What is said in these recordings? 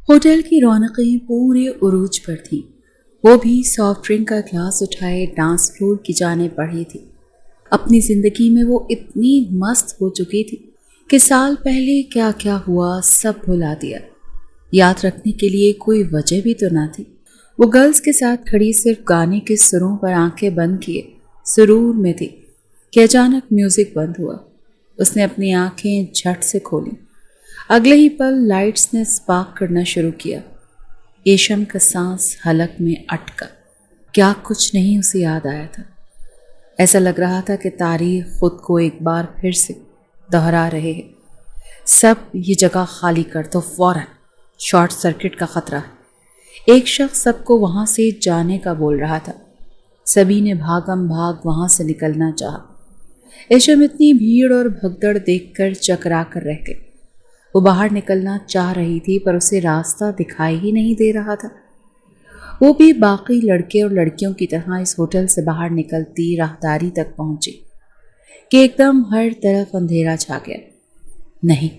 Hotel کی رونقیں پورے عروج پر تھیں۔ وہ بھی سافٹ ڈرنک کا گلاس اٹھائے ڈانس فلور کی جانب بڑھی تھی۔ اپنی زندگی میں وہ اتنی مست ہو چکی تھی کہ سال پہلے کیا کیا ہوا سب بھلا دیا۔ یاد رکھنے کے لیے کوئی وجہ بھی تو نہ تھی۔ وہ گرلز کے ساتھ کھڑی صرف گانے کے سروں پر آنکھیں بند کیے سرور میں تھی کہ اچانک میوزک بند ہوا۔ اس نے اپنی آنکھیں جھٹ سے کھولیں۔ اگلے ہی پل لائٹس نے سپارک کرنا شروع کیا۔ ایشم کا سانس حلق میں اٹکا۔ کیا کچھ نہیں اسے یاد آیا تھا۔ ایسا لگ رہا تھا کہ تاریخ خود کو ایک بار پھر سے دہرا رہے ہیں۔ سب یہ جگہ خالی کر دو فوراً، شارٹ سرکٹ کا خطرہ ہے۔ ایک شخص سب کو وہاں سے جانے کا بول رہا تھا۔ سبھی نے بھاگم بھاگ وہاں سے نکلنا چاہا۔ ایشم اتنی بھیڑ اور بھگدڑ دیکھ کر چکرا کر رہ گئی۔ وہ باہر نکلنا چاہ رہی تھی پر اسے راستہ دکھائی ہی نہیں دے رہا تھا۔ وہ بھی باقی لڑکے اور لڑکیوں کی طرح اس ہوٹل سے باہر نکلتی راہداری تک پہنچی کہ ایک دم ہر طرف اندھیرا چھا گیا۔ نہیں،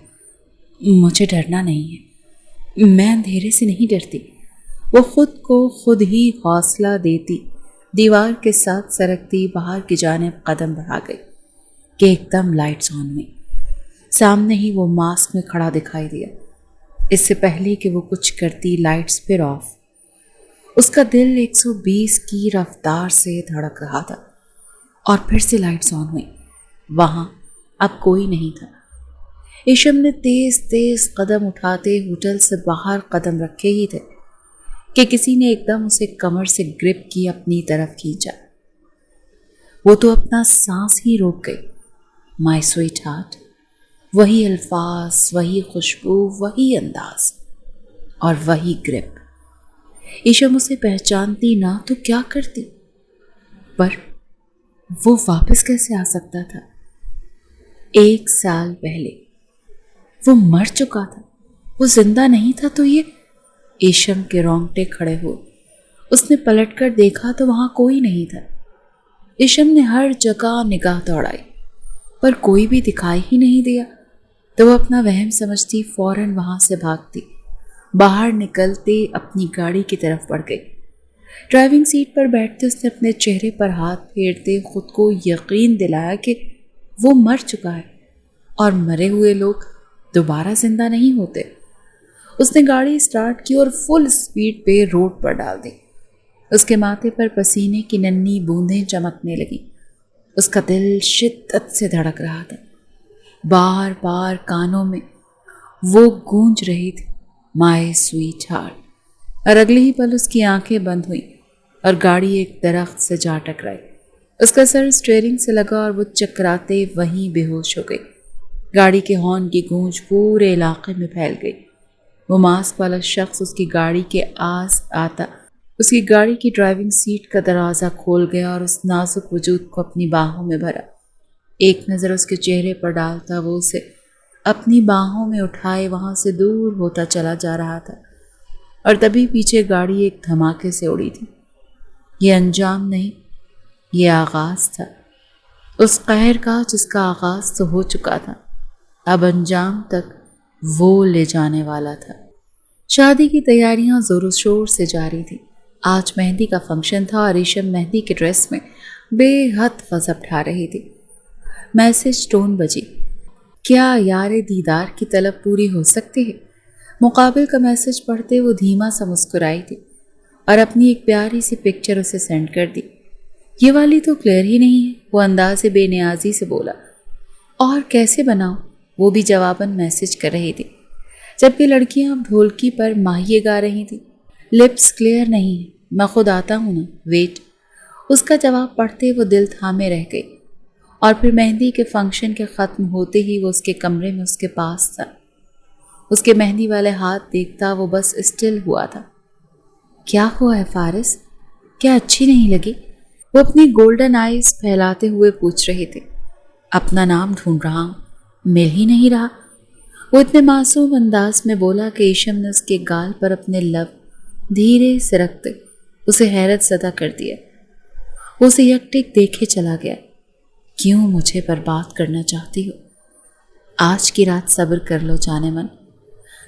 مجھے ڈرنا نہیں ہے، میں اندھیرے سے نہیں ڈرتی۔ وہ خود کو خود ہی حوصلہ دیتی دیوار کے ساتھ سرکتی باہر کی جانب قدم بڑھا گئی کہ ایک دم لائٹس آن ہوئی۔ سامنے ہی وہ ماسک میں کھڑا دکھائی دیا۔ اس سے پہلے کہ وہ کچھ کرتی لائٹس پھر آف۔ اس کا دل 120 کی رفتار سے دھڑک رہا تھا اور پھر سے لائٹس آن ہوئی۔ وہاں اب کوئی نہیں تھا۔ ایشم نے تیز تیز قدم اٹھاتے ہوٹل سے باہر قدم رکھے ہی تھے کہ کسی نے ایک دم اسے کمر سے گرپ کی اپنی طرف کھینچا۔ وہ تو اپنا سانس ہی روک گئی۔ مائی سویٹ ہارٹ، وہی الفاظ، وہی خوشبو، وہی انداز اور وہی گرپ۔ ایشم اسے پہچانتی نہ تو کیا کرتی، پر وہ واپس کیسے آ سکتا تھا؟ 1 سال پہلے وہ مر چکا تھا، وہ زندہ نہیں تھا تو یہ… ایشم کے رونگٹے کھڑے ہوئے۔ اس نے پلٹ کر دیکھا تو وہاں کوئی نہیں تھا۔ ایشم نے ہر جگہ نگاہ دوڑائی پر کوئی بھی دکھائی ہی نہیں دیا تو وہ اپنا وہم سمجھتی فوراً وہاں سے بھاگتی۔ باہر نکلتے اپنی گاڑی کی طرف بڑھ گئی۔ ڈرائیونگ سیٹ پر بیٹھتے اس نے اپنے چہرے پر ہاتھ پھیرتے خود کو یقین دلایا کہ وہ مر چکا ہے اور مرے ہوئے لوگ دوبارہ زندہ نہیں ہوتے۔ اس نے گاڑی سٹارٹ کی اور فل سپیڈ پہ روڈ پر ڈال دی۔ اس کے ماتھے پر پسینے کی ننھی بوندیں چمکنے لگیں۔ اس کا دل شدت سے دھڑک رہا تھا۔ بار بار کانوں میں وہ گونج رہی تھی، مائی سویٹ ہارٹ۔ اور اگلے ہی پل اس کی آنکھیں بند ہوئیں اور گاڑی ایک درخت سے جا ٹکرائی۔ اس کا سر اسٹیئرنگ سے لگا اور وہ چکراتے وہیں بے ہوش ہو گئی۔ گاڑی کے ہارن کی گونج پورے علاقے میں پھیل گئی۔ وہ ماسک والا شخص اس کی گاڑی کے آس آتا اس کی گاڑی کی ڈرائیونگ سیٹ کا دروازہ کھول گیا اور اس نازک وجود کو اپنی باہوں میں بھرا۔ ایک نظر اس کے چہرے پر ڈالتا وہ اسے اپنی باہوں میں اٹھائے وہاں سے دور ہوتا چلا جا رہا تھا، اور تبھی پیچھے گاڑی ایک دھماکے سے اڑی تھی۔ یہ انجام نہیں، یہ آغاز تھا اس قہر کا جس کا آغاز تو ہو چکا تھا، اب انجام تک وہ لے جانے والا تھا۔ شادی کی تیاریاں زور و شور سے جاری تھیں۔ آج مہندی کا فنکشن تھا اور ایشم مہندی کے ڈریس میں بے حد غضب اٹھا رہی تھی۔ میسج ٹون بجی۔ کیا یار دیدار کی طلب پوری ہو سکتی ہے؟ مقابل کا میسج پڑھتے وہ دھیما سا مسکرائی تھی اور اپنی ایک پیاری سی پکچر اسے سینڈ کر دی۔ یہ والی تو کلیئر ہی نہیں ہے، وہ انداز بے نیازی سے بولا۔ اور کیسے بناؤ؟ وہ بھی جواباً میسج کر رہی تھی، جبکہ لڑکیاں اب ڈھولکی پر ماہیے گا رہی تھیں۔ لپس کلیئر نہیں ہے، میں خود آتا ہوں نا، ویٹ۔ اس کا جواب پڑھتے وہ دل تھامے رہ گئی، اور پھر مہندی کے فنکشن کے ختم ہوتے ہی وہ اس کے کمرے میں اس کے پاس تھا۔ اس کے مہندی والے ہاتھ دیکھتا وہ بس اسٹل ہوا تھا۔ کیا ہوا ہے فارس؟ کیا اچھی نہیں لگی؟ وہ اپنی گولڈن آئیز پھیلاتے ہوئے پوچھ رہے تھے۔ اپنا نام ڈھونڈ رہا ہوں، مل ہی نہیں رہا۔ وہ اتنے معصوم انداز میں بولا کہ ایشم نے اس کے گال پر اپنے لب دھیرے سے رکھتے اسے حیرت زدہ کر دیا۔ وہ اسے یک ٹک دیکھے چلا گیا۔ کیوں مجھے برباد کرنا چاہتی ہو؟ آج کی رات صبر کر لو جانے من،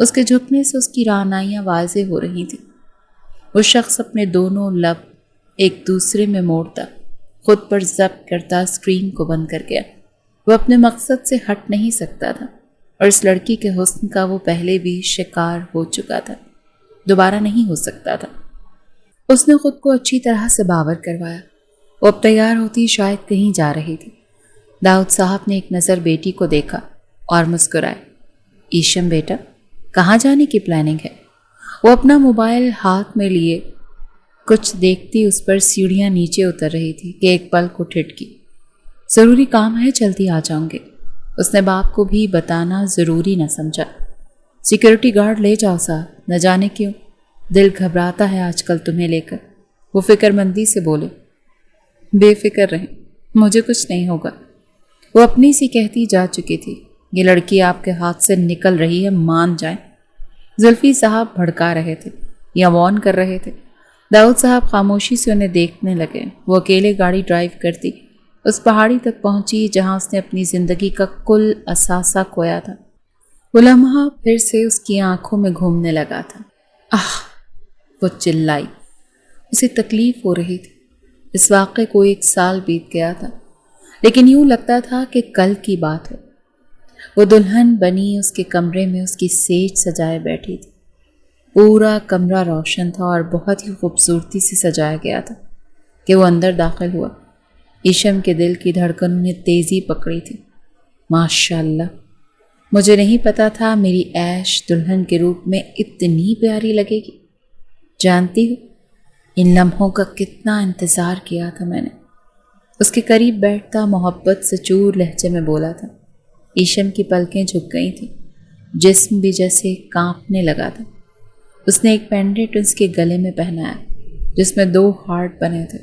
اس کے جھکنے سے اس کی رہنائیاں واضح ہو رہی تھیں۔ وہ شخص اپنے دونوں لب ایک دوسرے میں موڑتا، خود پر ضبط کرتا اسکرین کو بند کر گیا۔ وہ اپنے مقصد سے ہٹ نہیں سکتا تھا، اور اس لڑکی کے حسن کا وہ پہلے بھی شکار ہو چکا تھا، دوبارہ نہیں ہو سکتا تھا۔ اس نے خود کو اچھی طرح سے باور کروایا۔ وہ اب تیار ہوتی شاید کہیں جا رہی تھی۔ داؤد صاحب نے ایک نظر بیٹی کو دیکھا اور مسکرائے۔ ایشم بیٹا، کہاں جانے کی پلاننگ ہے؟ وہ اپنا موبائل ہاتھ میں لیے کچھ دیکھتی اس پر سیڑھیاں نیچے اتر رہی تھی کہ ایک پل کو ٹھٹکی۔ ضروری کام ہے، جلدی آ جاؤں گے۔ اس نے باپ کو بھی بتانا ضروری نہ سمجھا۔ سیکیورٹی گارڈ لے جاؤ صاحب، نہ جانے کیوں دل گھبراتا ہے آج کل تمہیں لے کر۔ وہ فکر مندی سے بولے۔ بے فکر رہیں، مجھے کچھ نہیں ہوگا۔ وہ اپنی سی کہتی جا چکی تھی۔ یہ لڑکی آپ کے ہاتھ سے نکل رہی ہے، مان جائیں۔ زلفی صاحب بھڑکا رہے تھے یا وارن کر رہے تھے۔ داؤد صاحب خاموشی سے انہیں دیکھنے لگے۔ وہ اکیلے گاڑی ڈرائیو کرتی اس پہاڑی تک پہنچی جہاں اس نے اپنی زندگی کا کل اثاثہ کھویا تھا۔ وہ لمحہ پھر سے اس کی آنکھوں میں گھومنے لگا تھا۔ آہ! وہ چلائی۔ اسے تکلیف ہو رہی تھی۔ اس واقعے کو 1 سال بیت گیا تھا، لیکن یوں لگتا تھا کہ کل کی بات ہو۔ وہ دلہن بنی اس کے کمرے میں اس کی سیج سجائے بیٹھی تھی۔ پورا کمرہ روشن تھا اور بہت ہی خوبصورتی سے سجایا گیا تھا کہ وہ اندر داخل ہوا۔ ایشم کے دل کی دھڑکنوں نے تیزی پکڑی تھی۔ ماشاءاللہ، مجھے نہیں پتا تھا میری عیش دلہن کے روپ میں اتنی پیاری لگے گی۔ جانتی ہو ان لمحوں کا کتنا انتظار کیا تھا میں نے۔ اس کے قریب بیٹھتا محبت سے چور لہجے میں بولا تھا۔ ایشم کی پلکیں جھک گئی تھیں، جسم بھی جیسے کانپنے لگا تھا۔ اس نے ایک پینڈنٹ اس کے گلے میں پہنایا جس میں 2 ہارٹ بنے تھے۔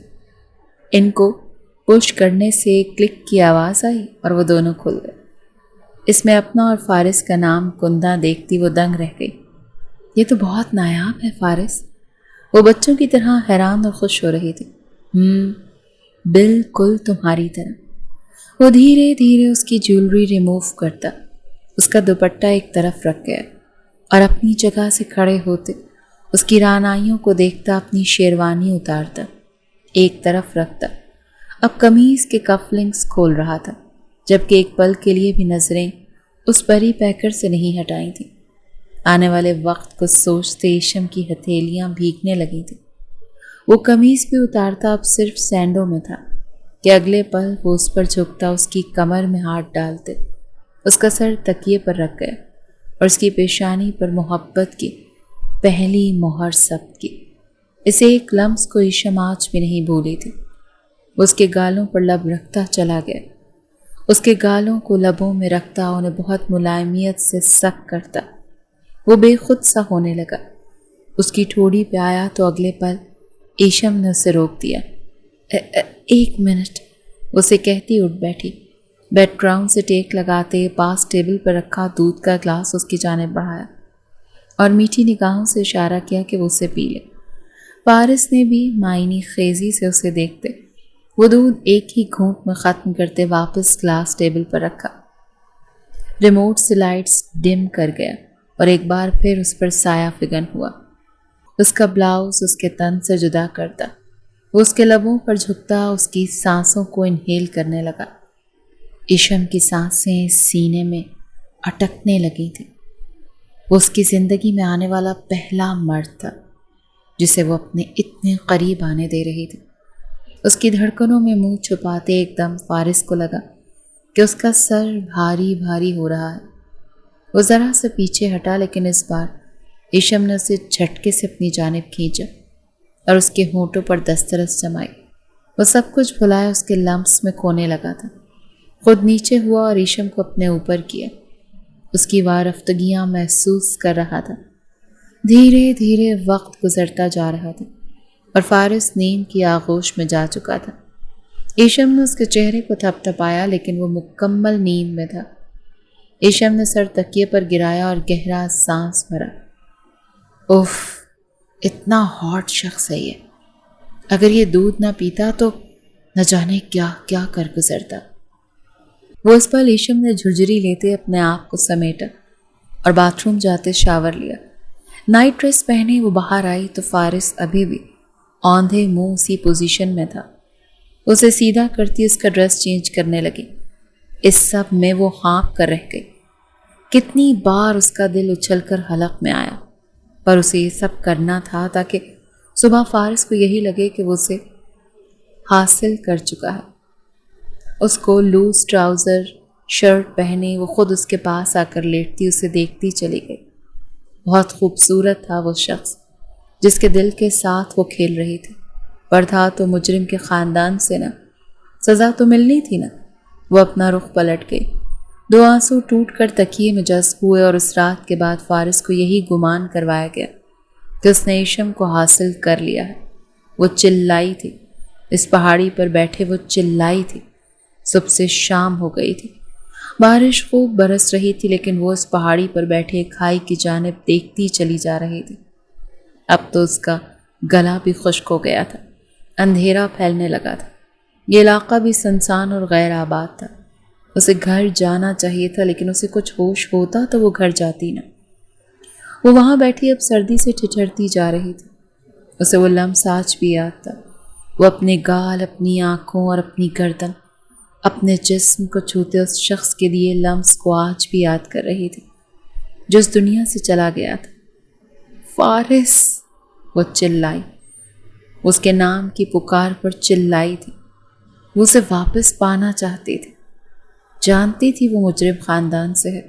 ان کو پش کرنے سے کلک کی آواز آئی اور وہ دونوں کھل گئے۔ اس میں اپنا اور فارس کا نام کندہ دیکھتی وہ دنگ رہ گئی۔ یہ تو بہت نایاب ہے فارس۔ وہ بچوں کی طرح حیران اور خوش ہو رہی تھی۔ بالکل تمہاری طرح۔ وہ دھیرے دھیرے اس کی جیولری ریموو کرتا، اس کا دوپٹہ ایک طرف رکھ گیا اور اپنی جگہ سے کھڑے ہوتے اس کی رعنائیوں کو دیکھتا اپنی شیروانی اتارتا، ایک طرف رکھتا۔ اب قمیض کے کف لنکس کھول رہا تھا، جبکہ ایک پل کے لیے بھی نظریں اس پری پیکر سے نہیں ہٹائی تھیں۔ آنے والے وقت کو سوچتے ایشم کی ہتھیلیاں بھیگنے لگی تھیں۔ وہ قمیض بھی اتارتا اب صرف سینڈوں میں تھا کہ اگلے پل وہ اس پر جھکتا، اس کی کمر میں ہاتھ ڈالتے، اس کا سر تکیے پر رکھ گیا اور اس کی پیشانی پر محبت کی پہلی مہر ثبت کی۔ اسے ایک لمس کو ایشم آج بھی نہیں بھولی تھی۔ وہ اس کے گالوں پر لب رکھتا چلا گیا، اس کے گالوں کو لبوں میں رکھتا انہیں بہت ملائمیت سے سک کرتا۔ وہ بے خود سا ہونے لگا۔ اس کی ٹھوڑی پہ آیا تو اگلے پل ایشم نے اسے روک دیا۔ 1 منٹ، اسے کہتی اٹھ بیٹھی۔ بیڈ گراؤنڈ سے ٹیک لگاتے پاس ٹیبل پر رکھا دودھ کا گلاس اس کی جانب بڑھایا اور میٹھی نگاہوں سے اشارہ کیا کہ وہ اسے پی لے۔ فارس نے بھی معنی خیزی سے اسے دیکھتے وہ دودھ ایک ہی گھونٹ میں ختم کرتے واپس گلاس ٹیبل پر رکھا۔ ریموٹ سے لائٹس ڈم کر گیا اور ایک بار پھر اس پر سایہ فگن ہوا۔ اس کا بلاؤز اس کے تن سے جدا کرتا، وہ اس کے لبوں پر جھکتا، اس کی سانسوں کو انہیل کرنے لگا۔ ایشم کی سانسیں سینے میں اٹکنے لگی تھیں۔ وہ اس کی زندگی میں آنے والا پہلا مرد تھا جسے وہ اپنے اتنے قریب آنے دے رہی تھی۔ اس کی دھڑکنوں میں منہ چھپاتے ایک دم فارس کو لگا کہ اس کا سر بھاری بھاری ہو رہا ہے۔ وہ ذرا سے پیچھے ہٹا، لیکن اس بار ایشم نے اسے جھٹکے سے اپنی جانب کھینچا اور اس کے ہونٹوں پر دسترس جمائی۔ وہ سب کچھ بھلایا اس کے لمس میں کھونے لگا تھا۔ خود نیچے ہوا اور ایشم کو اپنے اوپر کیا، اس کی وارفتگیاں محسوس کر رہا تھا۔ دھیرے دھیرے وقت گزرتا جا رہا تھا اور فارس نیند کی آغوش میں جا چکا تھا۔ ایشم نے اس کے چہرے کو تھپ تھپایا، لیکن وہ مکمل نیند میں تھا۔ ایشم نے سر تکیے پر گرایا اور گہرا سانس بھرا۔ اوف، اتنا ہاٹ شخص ہے یہ۔ اگر یہ دودھ نہ پیتا تو نہ جانے کیا کیا کر گزرتا۔ وہ اس پر ایشم نے جھرجری لیتے اپنے آپ کو سمیٹا اور باتھ روم جاتے شاور لیا۔ نائٹ ڈریس پہنے وہ باہر آئی تو فارس ابھی بھی اوندھے منہ اسی پوزیشن میں تھا۔ اسے سیدھا کرتی اس کا ڈریس چینج کرنے لگی۔ اس سب میں وہ ہانپ کر رہ گئی۔ کتنی بار اس کا دل اچھل کر حلق میں آیا، پر اسے یہ سب کرنا تھا تاکہ صبح فارس کو یہی لگے کہ وہ اسے حاصل کر چکا ہے۔ اس کو لوز ٹراؤزر شرٹ پہنے وہ خود اس کے پاس آ کر لیٹتی اسے دیکھتی چلی گئی۔ بہت خوبصورت تھا وہ شخص جس کے دل کے ساتھ وہ کھیل رہی تھی، پر تھا تو مجرم کے خاندان سے نہ، سزا تو ملنی تھی نا۔ وہ اپنا رخ پلٹ گئی۔ 2 آنسو ٹوٹ کر تکیے میں جذب ہوئے اور اس رات کے بعد فارس کو یہی گمان کروایا گیا کہ اس نے ایشم کو حاصل کر لیا ہے۔ وہ چلائی تھی، اس پہاڑی پر بیٹھے وہ چلائی تھی۔ صبح سے شام ہو گئی تھی، بارش خوب برس رہی تھی، لیکن وہ اس پہاڑی پر بیٹھے کھائی کی جانب دیکھتی چلی جا رہی تھی۔ اب تو اس کا گلا بھی خشک ہو گیا تھا، اندھیرا پھیلنے لگا تھا، یہ علاقہ بھی سنسان اور غیر آباد تھا۔ اسے گھر جانا چاہیے تھا، لیکن اسے کچھ ہوش ہوتا تو وہ گھر جاتی نہ۔ وہ وہاں بیٹھی اب سردی سے ٹھٹھرتی جا رہی تھی۔ اسے وہ لمس آج بھی یاد تھا۔ وہ اپنے گال، اپنی آنکھوں اور اپنی گردن، اپنے جسم کو چھوتے اس شخص کے دیے لمس کو آج بھی یاد کر رہی تھی جو اس دنیا سے چلا گیا تھا۔ فارس! وہ چلائی، اس کے نام کی پکار پر چلائی تھی۔ وہ اسے واپس پانا چاہتی تھی۔ جانتی تھی وہ مجرم خاندان سے ہے،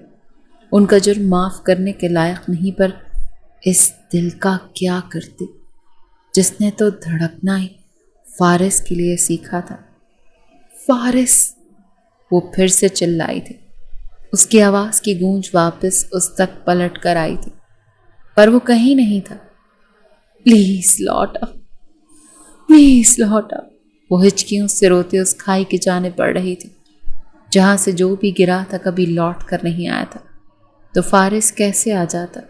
ان کا جرم معاف کرنے کے لائق نہیں، پر اس دل کا کیا کرتی جس نے تو دھڑکنا ہی فارس کے لیے سیکھا تھا۔ فارس! وہ پھر سے چلائی تھی۔ اس کی آواز کی گونج واپس اس تک پلٹ کر آئی تھی، پر وہ کہیں نہیں تھا۔ پلیز لوٹ آ، پلیز لوٹ آ۔ وہ ہچکیوں سے روتے اس کھائی کی جانب بڑھ رہی تھی جہاں سے جو بھی گرا تھا کبھی لوٹ کر نہیں آیا تھا، تو فارس کیسے آ جاتا؟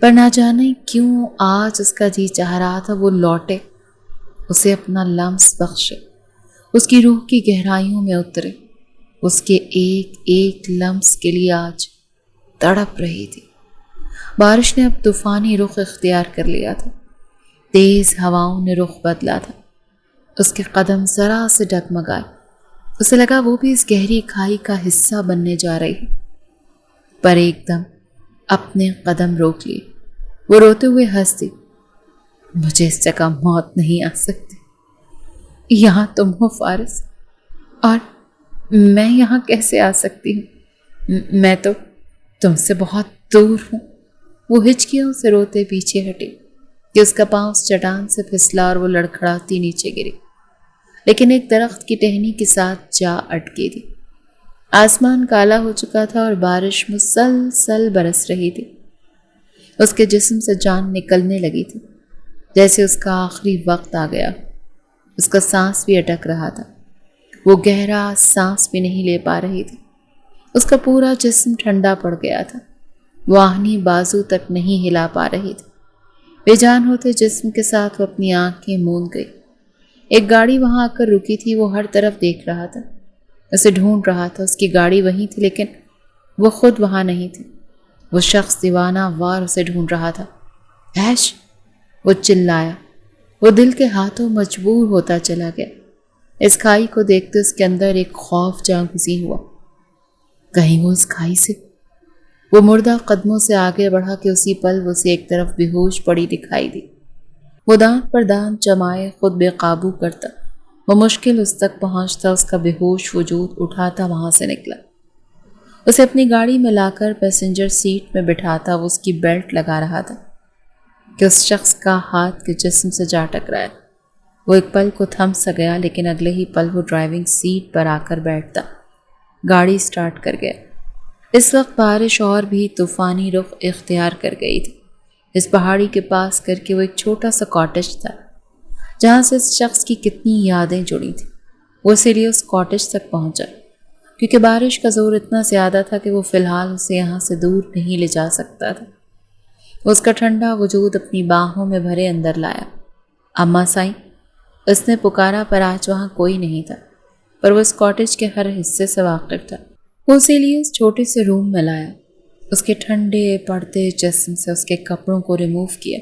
پر نہ جانے کیوں آج اس کا جی چاہ رہا تھا وہ لوٹے، اسے اپنا لمس بخشے، اس کی روح کی گہرائیوں میں اترے، اس کے ایک ایک لمس کے لیے آج تڑپ رہی تھی۔ بارش نے اب طوفانی رخ اختیار کر لیا تھا، تیز ہواؤں نے رخ بدلا تھا۔ اس کے قدم ذرا سے ڈگمگائے، اسے لگا وہ بھی اس گہری کھائی کا حصہ بننے جا رہی ہے، پر ایک دم اپنے قدم روک لیے۔ وہ روتے ہوئے ہنس دی۔ مجھے اس جگہ موت نہیں آ سکتی۔ یہاں تم ہو فارس، اور میں یہاں کیسے آ سکتی ہوں؟ میں تو تم سے بہت دور ہوں۔ وہ ہچکیوں سے روتے پیچھے ہٹی کہ اس کا پاؤں اس چٹان سے پھسلا اور وہ لڑکھڑاتی نیچے گری، لیکن ایک درخت کی ٹہنی کے ساتھ جا اٹکی تھی۔ آسمان کالا ہو چکا تھا اور بارش مسلسل برس رہی تھی۔ اس کے جسم سے جان نکلنے لگی تھی، جیسے اس کا آخری وقت آ گیا۔ اس کا سانس بھی اٹک رہا تھا، وہ گہرا سانس بھی نہیں لے پا رہی تھی۔ اس کا پورا جسم ٹھنڈا پڑ گیا تھا، وہ آہنی بازو تک نہیں ہلا پا رہی تھی۔ بے جان ہوتے جسم کے ساتھ وہ اپنی آنکھیں موند گئی۔ ایک گاڑی وہاں آ کر رکی تھی، وہ ہر طرف دیکھ رہا تھا، اسے ڈھونڈ رہا تھا۔ اس کی گاڑی وہیں تھی، لیکن وہ خود وہاں نہیں تھی۔ وہ شخص دیوانہ وار اسے ڈھونڈ رہا تھا۔ ایش! وہ چلایا۔ وہ دل کے ہاتھوں مجبور ہوتا چلا گیا۔ اس کھائی کو دیکھتے اس کے اندر ایک خوف جاگزیں ہوا، کہیں وہ اس کھائی سے۔ وہ مردہ قدموں سے آگے بڑھا کہ اسی پل وہ اسے ایک طرف بے ہوش پڑی دکھائی دی۔ وہ دانت پر دانت جمائے خود بے قابو کرتا، وہ مشکل اس تک پہنچتا، اس کا بے ہوش وجود اٹھاتا وہاں سے نکلا۔ اسے اپنی گاڑی میں لا کر پیسنجر سیٹ میں بٹھاتا وہ اس کی بیلٹ لگا رہا تھا کہ اس شخص کا ہاتھ کے جسم سے جا ٹکرایا۔ وہ ایک پل کو تھم سا گیا، لیکن اگلے ہی پل وہ ڈرائیونگ سیٹ پر آ کر بیٹھتا۔ گاڑی سٹارٹ کر گیا۔ اس وقت بارش اور بھی طوفانی رخ اختیار کر گئی تھی۔ اس پہاڑی کے پاس کر کے وہ ایک چھوٹا سا کاٹیج تھا جہاں سے اس شخص کی کتنی یادیں جڑی تھیں۔ وہ اسی لیے اس کاٹیج تک پہنچا کیونکہ بارش کا زور اتنا زیادہ تھا کہ وہ فی الحال اسے یہاں سے دور نہیں لے جا سکتا تھا۔ اس کا ٹھنڈا وجود اپنی باہوں میں بھرے اندر لایا۔ اماں سائیں! اس نے پکارا، پر آج وہاں کوئی نہیں تھا، پر وہ اس کاٹیج کے ہر حصے سے واقف تھا۔ وہ اسی لیے اس چھوٹے سے روم میں لایا۔ اس کے ٹھنڈے پڑتے جسم سے اس کے کپڑوں کو ریموو کیا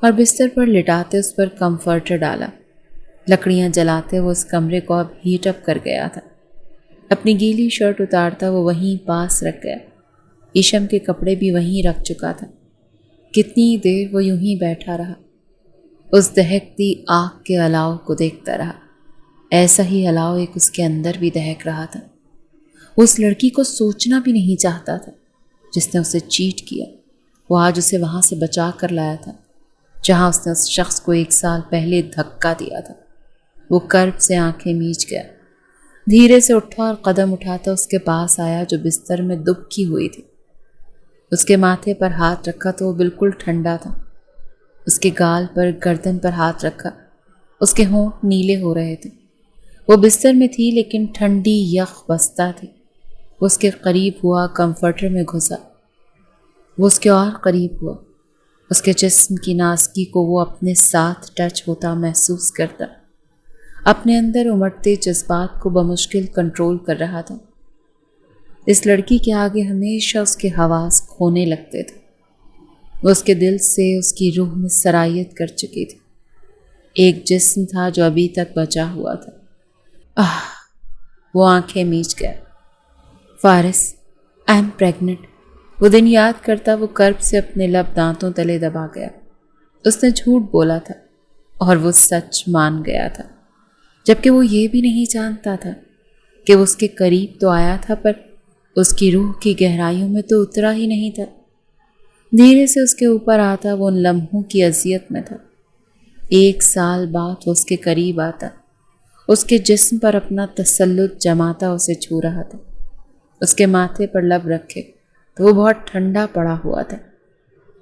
اور بستر پر لٹاتے اس پر کمفرٹر ڈالا۔ لکڑیاں جلاتے وہ اس کمرے کو اب ہیٹ اپ کر گیا تھا۔ اپنی گیلی شرٹ اتارتا وہ وہیں پاس رکھ گیا۔ ایشم کے کپڑے بھی وہیں رکھ چکا تھا۔ کتنی دیر وہ یوں ہی بیٹھا رہا، اس دہکتی آگ کے الاؤ کو دیکھتا رہا۔ ایسا ہی الاؤ ایک اس کے اندر بھی دہک رہا تھا۔ وہ اس لڑکی کو سوچنا بھی نہیں چاہتا تھا جس نے اسے چیٹ کیا۔ وہ آج اسے وہاں سے بچا کر لایا تھا جہاں اس نے اس شخص کو 1 سال پہلے دھکا دیا تھا۔ وہ کرب سے آنکھیں میچ گیا، دھیرے سے اٹھا اور قدم اٹھاتا اس کے پاس آیا جو بستر میں دبکی ہوئی تھی۔ اس کے ماتھے پر ہاتھ رکھا تو وہ بالکل ٹھنڈا تھا۔ اس کے گال پر، گردن پر ہاتھ رکھا، اس کے ہونٹ نیلے ہو رہے تھے۔ وہ بستر میں تھی لیکن ٹھنڈی یخ بستہ تھی۔ وہ اس کے قریب ہوا، کمفرٹر میں گھسا۔ وہ اس کے اور قریب ہوا، اس کے جسم کی نازکی کو وہ اپنے ساتھ ٹچ ہوتا محسوس کرتا، اپنے اندر امٹتے جذبات کو بمشکل کنٹرول کر رہا تھا۔ اس لڑکی کے آگے ہمیشہ اس کے حواس کھونے لگتے تھے۔ وہ اس کے دل سے، اس کی روح میں سرایت کر چکی تھی۔ ایک جسم تھا جو ابھی تک بچا ہوا تھا۔ وہ آنکھیں میچ گیا۔ فارس، آئی ایم پریگننٹ۔ وہ دن یاد کرتا وہ کرب سے اپنے لب دانتوں تلے دبا گیا۔ اس نے جھوٹ بولا تھا اور وہ سچ مان گیا تھا، جبکہ وہ یہ بھی نہیں جانتا تھا کہ وہ اس کے قریب تو آیا تھا پر اس کی روح کی گہرائیوں میں تو اترا ہی نہیں تھا۔ دھیرے سے اس کے اوپر آتا وہ ان لمحوں کی اذیت میں تھا۔ 1 سال بعد وہ اس کے قریب آتا، اس کے جسم پر اپنا تسلط جماتا، اسے چھو رہا تھا۔ اس کے ماتھے پر لب رکھے تو وہ بہت ٹھنڈا پڑا ہوا تھا۔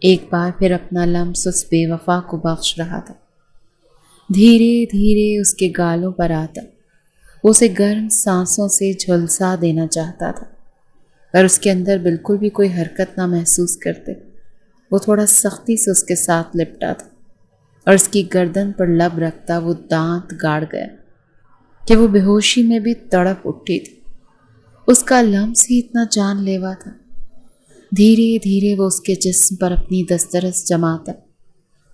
ایک بار پھر اپنا لمس اس بے وفا کو بخش رہا تھا۔ دھیرے دھیرے اس کے گالوں پر آتا، وہ اسے گرم سانسوں سے جھلسا دینا چاہتا تھا، پر اس کے اندر بالکل بھی کوئی حرکت نہ محسوس کرتے۔ وہ تھوڑا سختی سے اس کے ساتھ لپٹا تھا اور اس کی گردن پر لب رکھتا وہ دانت گاڑ گیا کہ وہ بے ہوشی میں بھی تڑپ اٹھی تھی۔ اس کا لمس ہی اتنا جان لیوا تھا۔ دھیرے دھیرے وہ اس کے جسم پر اپنی دسترس جماتا،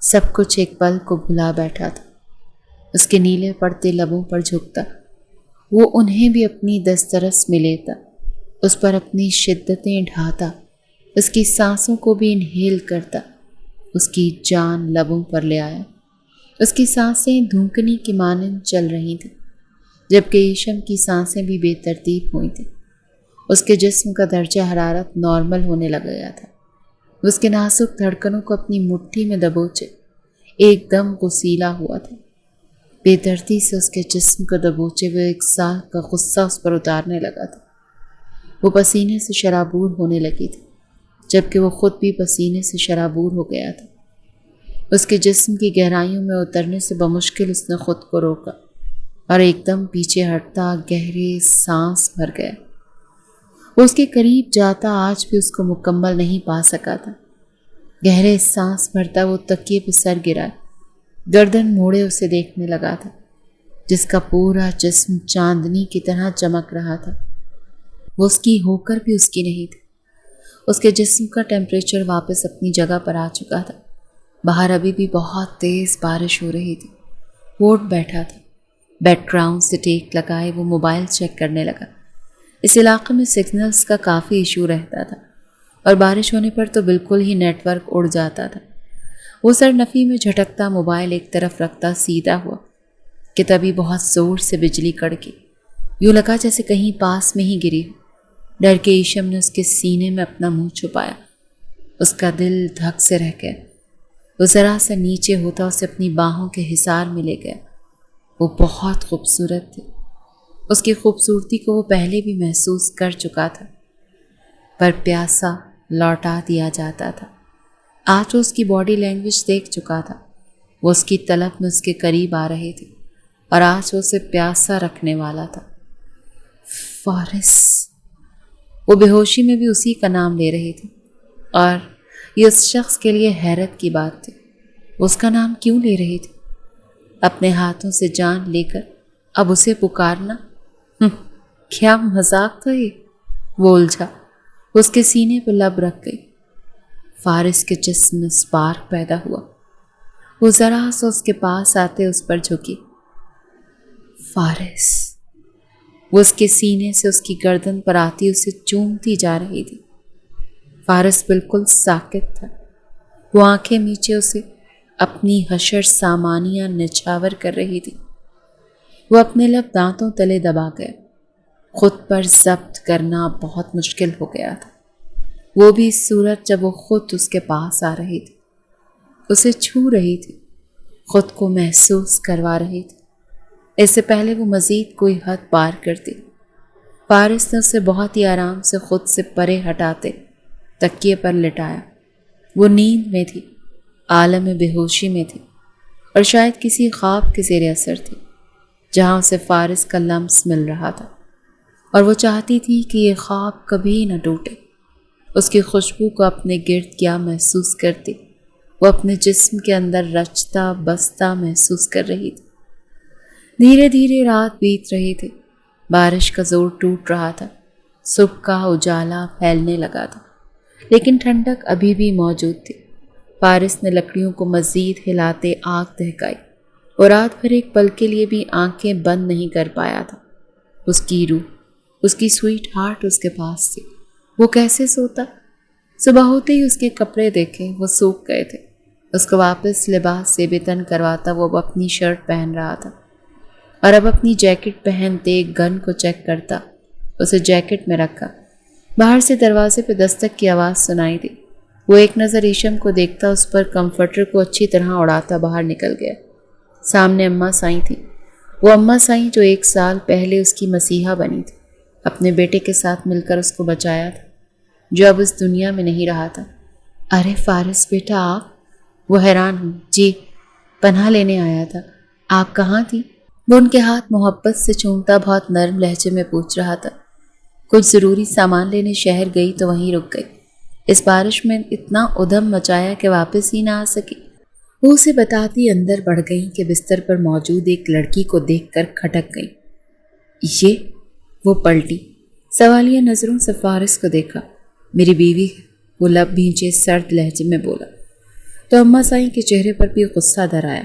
سب کچھ ایک پل کو بھلا بیٹھا تھا۔ اس کے نیلے پڑتے لبوں پر جھکتا، وہ انہیں بھی اپنی دسترس میں لیتا، اس پر اپنی شدتیں ڈھاتا، اس کی سانسوں کو بھی انہیل کرتا۔ اس کی جان لبوں پر لے آیا۔ اس کی سانسیں دھونکنی کی مانند چل رہی تھیں، جبکہ ایشم کی سانسیں بھی بے ترتیب ہوئی تھیں۔ اس کے جسم کا درجہ حرارت نارمل ہونے لگ گیا تھا۔ اس کے نازک دھڑکنوں کو اپنی مٹھی میں دبوچے ایک دم غسیلا ہوا تھا۔ بے دردی سے اس کے جسم کو دبوچے ہوئے 1 سال کا غصہ اس پر اتارنے لگا تھا۔ وہ پسینے سے شرابور ہونے لگی تھی، جبکہ وہ خود بھی پسینے سے شرابور ہو گیا تھا۔ اس کے جسم کی گہرائیوں میں اترنے سے بمشکل اس نے خود کو روکا اور ایک دم پیچھے ہٹتا گہرے سانس بھر گیا۔ وہ اس کے قریب جاتا آج بھی اس کو مکمل نہیں پا سکا تھا۔ گہرے سانس بھرتا وہ تکیے پہ سر گرائے، گردن موڑے اسے دیکھنے لگا تھا، جس کا پورا جسم چاندنی کی طرح چمک رہا تھا۔ وہ اس کی ہو کر بھی اس کی نہیں تھی۔ اس کے جسم کا ٹیمپریچر واپس اپنی جگہ پر آ چکا تھا۔ باہر ابھی بھی بہت تیز بارش ہو رہی تھی۔ وہ اٹھ بیٹھا تھا، بیک گراؤنڈ سے ٹیک لگائے وہ موبائل چیک کرنے لگا۔ اس علاقے میں سگنلز کا کافی ایشو رہتا تھا اور بارش ہونے پر تو بالکل ہی نیٹ ورک اڑ جاتا تھا۔ وہ سر نفی میں جھٹکتا موبائل ایک طرف رکھتا سیدھا ہوا کہ تبھی بہت زور سے بجلی کڑکی۔ یوں لگا جیسے کہیں پاس میں ہی گری ہو۔ ڈر کے ایشم نے اس کے سینے میں اپنا منہ چھپایا۔ اس کا دل دھک سے رہ گیا۔ وہ ذرا سا نیچے ہوتا اسے اپنی باہوں کے حصار میں لے گیا۔ وہ بہت خوبصورت تھی۔ اس کی خوبصورتی کو وہ پہلے بھی محسوس کر چکا تھا، پر پیاسا لوٹا دیا جاتا تھا۔ آج وہ اس کی باڈی لینگویج دیکھ چکا تھا۔ وہ اس کی طلب میں اس کے قریب آ رہے تھے اور آج وہ اسے پیاسا رکھنے والا تھا۔ فارس۔ وہ بے ہوشی میں بھی اسی کا نام لے رہی تھی اور یہ اس شخص کے لیے حیرت کی بات تھی۔ وہ اس کا نام کیوں لے رہی تھی؟ اپنے ہاتھوں سے جان لے کر اب اسے پکارنا؟ کیا مذاق تھا یہ؟ وہ الجھا۔ اس کے سینے پہ لب رکھ گئی۔ فارس کے جسم میں سپارک پیدا ہوا۔ وہ ذرا سا اس کے پاس آتے اس پر جھکی۔ فارس، وہ اس کے سینے سے اس کی گردن پر آتی اسے چومتی جا رہی تھی۔ فارس بالکل ساکت تھا۔ وہ آنکھیں میچے اسے اپنی حشر سامانیاں نچھاور کر رہی تھی۔ وہ اپنے لب دانتوں تلے دبا گیا۔ خود پر ضبط کرنا بہت مشکل ہو گیا تھا، وہ بھی اس صورت جب وہ خود اس کے پاس آ رہی تھی، اسے چھو رہی تھی، خود کو محسوس کروا رہی تھی۔ اس سے پہلے وہ مزید کوئی حد پار کرتی، فارس نے اسے بہت ہی آرام سے خود سے پرے ہٹاتے تکیے پر لٹایا۔ وہ نیند میں تھی، عالم بے ہوشی میں تھی، اور شاید کسی خواب کے زیر اثر تھی جہاں اسے فارس کا لمس مل رہا تھا، اور وہ چاہتی تھی کہ یہ خواب کبھی نہ ٹوٹے۔ اس کی خوشبو کو اپنے گرد کیا محسوس کرتی، وہ اپنے جسم کے اندر رچتا بستا محسوس کر رہی تھی۔ دھیرے دھیرے رات بیت رہی تھی، بارش کا زور ٹوٹ رہا تھا، صبح کا اجالا پھیلنے لگا تھا، لیکن ٹھنڈک ابھی بھی موجود تھی۔ فارس نے لکڑیوں کو مزید ہلاتے آگ دہکائی، اور رات بھر ایک پل کے لیے بھی آنکھیں بند نہیں کر پایا تھا۔ اس کی روح، اس کی سویٹ ہارٹ اس کے پاس تھی، وہ کیسے سوتا؟ صبح ہوتے ہی اس کے کپڑے دیکھے، وہ سوکھ گئے تھے۔ اس کو واپس لباس سے بے تن کرواتا وہ اب اپنی شرٹ پہن رہا تھا، اور اب اپنی جیکٹ پہنتے گن کو چیک کرتا۔ اسے جیکٹ میں رکھا۔ باہر سے دروازے پہ دستک کی آواز سنائی دی۔ وہ ایک نظر ایشم کو دیکھتا، اس پر کمفرٹر کو اچھی طرح اڑاتا باہر نکل گیا۔ سامنے اماں سائیں تھی، وہ اماں سائیں جو 1 سال پہلے اس کی مسیحا بنی تھی، اپنے بیٹے کے ساتھ مل کر اس کو بچایا تھا، جو اب اس دنیا میں نہیں رہا تھا۔ ارے فارس بیٹا آپ؟ وہ حیران ہوئی۔ جی، پناہ لینے آیا تھا۔ آپ کہاں تھی؟ وہ ان کے ہاتھ محبت سے چومتا بہت نرم لہجے میں پوچھ رہا تھا۔ کچھ ضروری سامان لینے شہر گئی تو وہیں رک گئی۔ اس بارش میں اتنا ادھم مچایا کہ واپس ہی نہ آ سکی۔ وہ اسے بتاتی اندر بڑھ گئی کہ بستر پر موجود ایک لڑکی کو دیکھ کر کھٹک گئی۔ یہ؟ وہ پلٹی، سوالیہ نظروں سے فارس کو دیکھا۔ میری بیوی ہے، وہ لب بھینچے سرد لہجے میں بولا، تو اماں سائیں کے چہرے پر بھی غصہ در آیا۔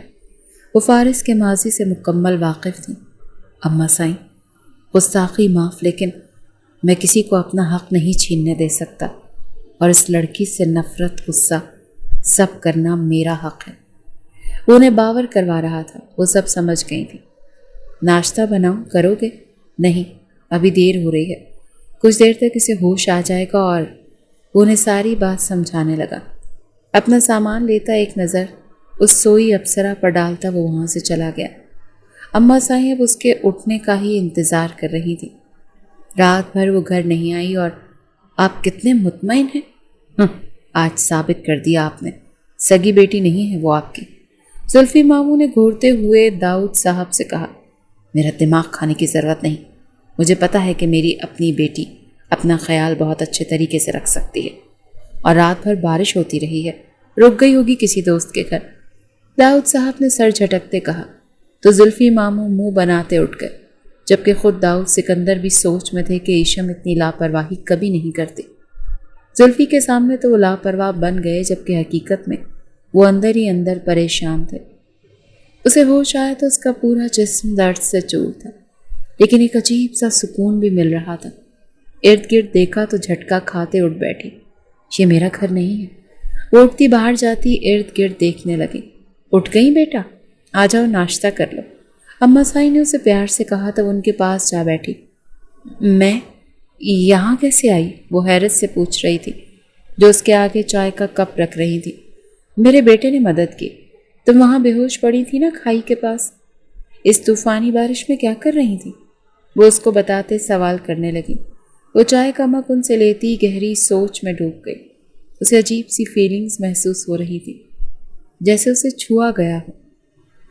وہ فارس کے ماضی سے مکمل واقف تھیں۔ اماں سائیں، گستاخی معاف، لیکن میں کسی کو اپنا حق نہیں چھیننے دے سکتا، اور اس لڑکی سے نفرت، غصہ سب کرنا میرا حق ہے۔ وہ انہیں باور کروا رہا تھا، وہ سب سمجھ گئی تھی۔ ناشتہ بناؤں، کرو گے؟ نہیں، ابھی دیر ہو رہی ہے، کچھ دیر تک اسے ہوش آ جائے گا۔ اور وہ انہیں ساری بات سمجھانے لگا۔ اپنا سامان لیتا ایک نظر اس سوئی ابصرہ پر ڈالتا وہ وہاں سے چلا گیا۔ اماں سائیں اب اس کے اٹھنے کا ہی انتظار کر رہی تھی۔ رات بھر وہ گھر نہیں آئی، اور آپ کتنے مطمئن ہیں؟ آج ثابت کر دیا آپ نے، سگی بیٹی نہیں ہے وہ آپ کی۔ زلفی ماموں نے گھورتے ہوئے داؤد صاحب سے کہا، میرا دماغ کھانے کی ضرورت نہیں، مجھے پتا ہے کہ میری اپنی بیٹی اپنا خیال بہت اچھے طریقے سے رکھ سکتی ہے، اور رات بھر بارش ہوتی رہی ہے، رک گئی ہوگی کسی دوست کے گھر۔ داؤد صاحب نے سر جھٹکتے کہا، تو زلفی ماموں منہ بناتے اٹھ گئے، جبکہ خود داؤد سکندر بھی سوچ میں تھے کہ ایشم اتنی لاپرواہی کبھی نہیں کرتی۔ زلفی کے سامنے تو وہ لاپرواہ بن گئے، جبکہ حقیقت میں وہ اندر ہی اندر پریشان تھے۔ اسے ہوش آیا تو اس کا پورا جسم درد سے چور تھا، لیکن ایک عجیب سا سکون بھی مل رہا تھا۔ ارد گرد دیکھا تو جھٹکا کھاتے اٹھ بیٹھی۔ یہ میرا گھر نہیں ہے۔ وہ اٹھتی باہر جاتی ارد گرد دیکھنے لگی۔ اٹھ گئی بیٹا؟ آ جاؤ ناشتہ کر لو، اماں سائیں نے اسے پیار سے کہا تو ان کے پاس جا بیٹھی۔ میں یہاں کیسے آئی؟ وہ حیرت سے پوچھ رہی تھی، جو اس کے آگے چائے کا کپ رکھ رہی تھی۔ میرے بیٹے نے مدد کی، تم وہاں بے ہوش پڑی تھی نا کھائی کے پاس، اس طوفانی بارش میں کیا کر رہی تھی؟ وہ اس کو بتاتے سوال کرنے لگی۔ وہ چائے کا مگ ان سے لیتی گہری سوچ میں ڈوب گئی۔ اسے عجیب سی فیلنگز محسوس ہو رہی تھی، جیسے اسے چھوا گیا ہو،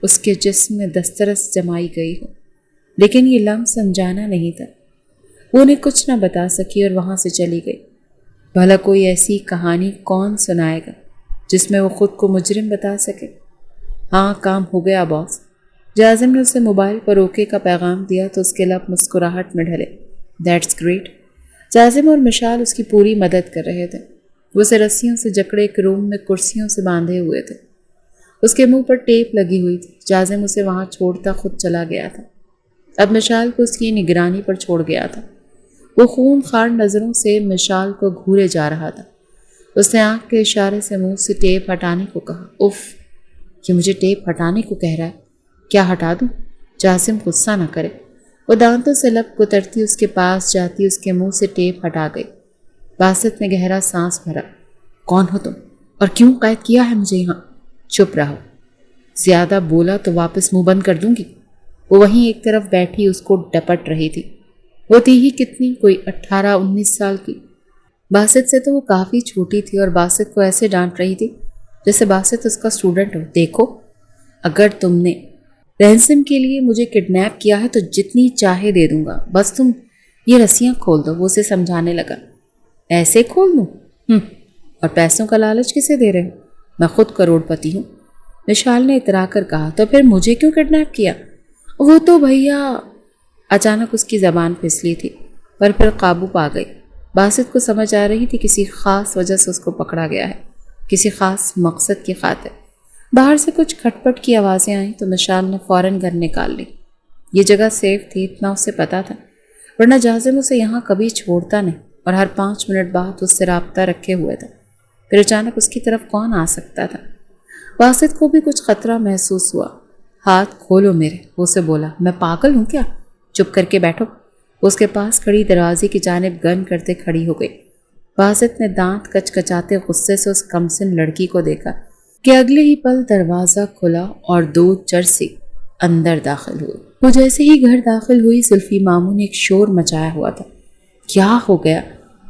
اس کے جسم میں دسترس جمائی گئی ہو، لیکن یہ لمس انجانا نہیں تھا۔ وہ انہیں کچھ نہ بتا سکی اور وہاں سے چلی گئی۔ بھلا کوئی ایسی کہانی کون سنائے گا جس میں وہ خود کو مجرم بتا سکے؟ ہاں، کام ہو گیا باس۔ جازم نے اسے موبائل پر اوکے کا پیغام دیا تو اس کے لب مسکراہٹ میں ڈھلے۔ That's great. جازم اور مشال اس کی پوری مدد کر رہے تھے۔ وہ اسے رسیوں سے جکڑے ایک روم میں کرسیوں سے باندھے ہوئے تھے۔ اس کے منہ پر ٹیپ لگی ہوئی تھی۔ جازم اسے وہاں چھوڑتا خود چلا گیا تھا۔ اب مشال کو اس کی نگرانی پر چھوڑ گیا تھا۔ وہ خون خوار نظروں سے مشال کو گھورے جا رہا تھا۔ اس نے آنکھ کے اشارے سے منہ سے ٹیپ ہٹانے کو کہا۔ اف، یہ مجھے ٹیپ ہٹانے کو کہہ رہا ہے، کیا ہٹا دوں؟ جازم غصہ نہ کرے۔ وہ دانتوں سے لب کترتی اس کے پاس جاتی اس کے منہ سے ٹیپ ہٹا گئی۔ باسط نے گہرا سانس بھرا۔ کون ہو تم اور کیوں قید کیا ہے مجھے یہاں؟ چپ رہو، زیادہ بولا تو واپس منہ بند کر دوں گی۔ وہ وہیں ایک طرف بیٹھی اس کو ڈپٹ رہی تھی۔ وہ تھی ہی کتنی، کوئی 18-19 سال کی۔ باسط سے تو وہ کافی چھوٹی تھی اور باسط کو ایسے ڈانٹ رہی تھی جیسے باسط اس کا اسٹوڈنٹ ہو۔ دیکھو، اگر تم نے رینسم کے لیے مجھے کڈنیپ کیا ہے تو جتنی چاہے دے دوں گا، بس تم یہ رسیاں کھول دو۔ وہ اسے سمجھانے لگا۔ ایسے کھول دوں؟ اور پیسوں کا لالچ کسے دے رہے ہو؟ میں خود کروڑ پتی ہوں۔ مشال نے اترا کر کہا۔ تو پھر مجھے کیوں کڈنیپ کیا؟ وہ تو بھیا، اچانک اس کی زبان پھسلی تھی پر پھر قابو پا گئی۔ باسط کو سمجھ آ رہی تھی کسی خاص وجہ سے اس کو پکڑا گیا ہے، کسی خاص مقصد کی خاطر۔ باہر سے کچھ کھٹ پٹ کی آوازیں آئیں تو مشال نے فوراً گن نکال لی۔ یہ جگہ سیف تھی، اتنا اسے پتا تھا، ورنہ جازم اسے یہاں کبھی چھوڑتا نہیں اور ہر 5 منٹ بعد اس سے رابطہ رکھے ہوئے تھا۔ پھر اچانک اس کی طرف کون آ سکتا تھا؟ باسط کو بھی کچھ خطرہ محسوس ہوا۔ ہاتھ کھولو میرے، وہ اسے بولا۔ میں پاگل ہوں کیا؟ چپ کر کے بیٹھو۔ اس کے پاس کھڑی دروازے کی جانب گن کرتے کھڑی ہو گئی۔ باسط نے دانت کچکچاتے غصے سے اس کمسن لڑکی کو دیکھا کہ اگلے ہی پل دروازہ کھلا اور 2 چرسی اندر داخل ہوئے۔ وہ جیسے ہی گھر داخل ہوئی، زلفی ماموں نے ایک شور مچایا ہوا تھا۔ کیا ہو گیا؟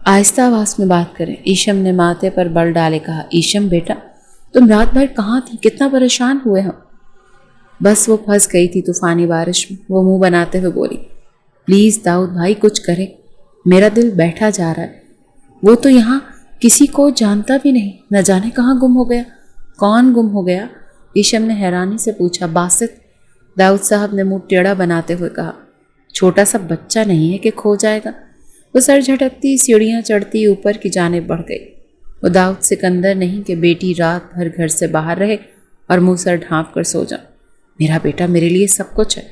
آہستہ آواز میں بات کریں، ایشم نے ماتھے پر بل ڈالے کہا۔ ایشم بیٹا، تم رات بھر کہاں تھی؟ کتنا پریشان ہوئے ہم۔ بس وہ پھنس گئی تھی طوفانی بارش میں، وہ منہ بناتے ہوئے بولی۔ پلیز داؤد بھائی کچھ کریں، میرا دل بیٹھا جا رہا ہے۔ وہ تو یہاں کسی کو جانتا بھی نہیں، نہ جانے کہاں گم ہو گیا۔ کون گم ہو گیا؟ ایشم نے حیرانی سے پوچھا۔ باسط، داؤد صاحب نے منہ ٹیڑھا بناتے ہوئے کہا۔ چھوٹا سا بچہ نہیں ہے کہ کھو جائے گا۔ وہ سر جھٹکتی سیڑھیاں چڑھتی اوپر کی جانب بڑھ گئی۔ وہ داؤد سکندر نہیں کہ بیٹی رات بھر گھر سے باہر رہے اور منہ سر ڈھانپ کر سو جائے۔ میرا بیٹا میرے لیے سب کچھ ہے۔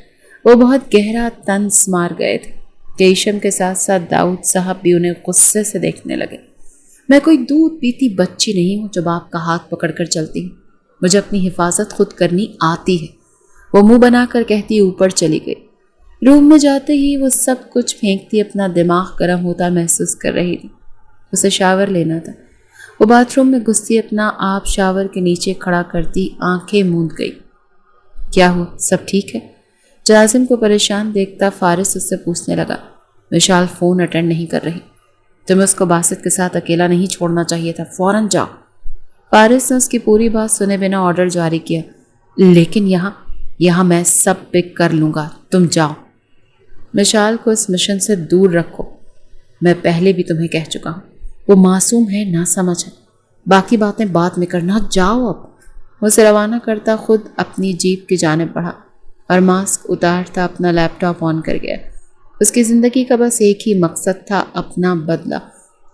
وہ بہت گہرا طنز مار گئے تھے کہ ایشم کے ساتھ ساتھ داؤد صاحب بھی انہیں غصے سے دیکھنے لگے۔ میں کوئی دودھ پیتی بچی نہیں ہوں جو باپ کا ہاتھ پکڑ کر چلتی ہوں، مجھے اپنی حفاظت خود کرنی آتی ہے، وہ منہ بنا کر کہتی اوپر چلی گئی۔ روم میں جاتے ہی وہ سب کچھ پھینکتی اپنا دماغ گرم ہوتا محسوس کر رہی تھی۔ اسے شاور لینا تھا۔ وہ باتھ روم میں گھستی اپنا آپ شاور کے نیچے کھڑا کرتی آنکھیں موند گئی۔ کیا ہوا؟ سب ٹھیک ہے؟ جازم کو پریشان دیکھتا فارس اس سے پوچھنے لگا۔ مشال فون اٹینڈ نہیں کر رہی، تمہیں اس کو باسط کے ساتھ اکیلا نہیں چھوڑنا چاہیے تھا، فوراً جاؤ۔ فارس نے اس کی پوری بات سنے بنا آرڈر جاری کیا۔ لیکن یہاں میں سب پک کر لوں گا، تم جاؤ۔ مشال کو اس مشن سے دور رکھو، میں پہلے بھی تمہیں کہہ چکا ہوں، وہ معصوم ہے، نہ سمجھ ہے، باقی باتیں بعد میں کرنا، جاؤ اب۔ وہ اسے روانہ کرتا خود اپنی جیپ کی جانب بڑھا اور ماسک اتارتا اپنا لیپ ٹاپ آن کر گیا۔ اس کی زندگی کا بس ایک ہی مقصد تھا، اپنا بدلہ۔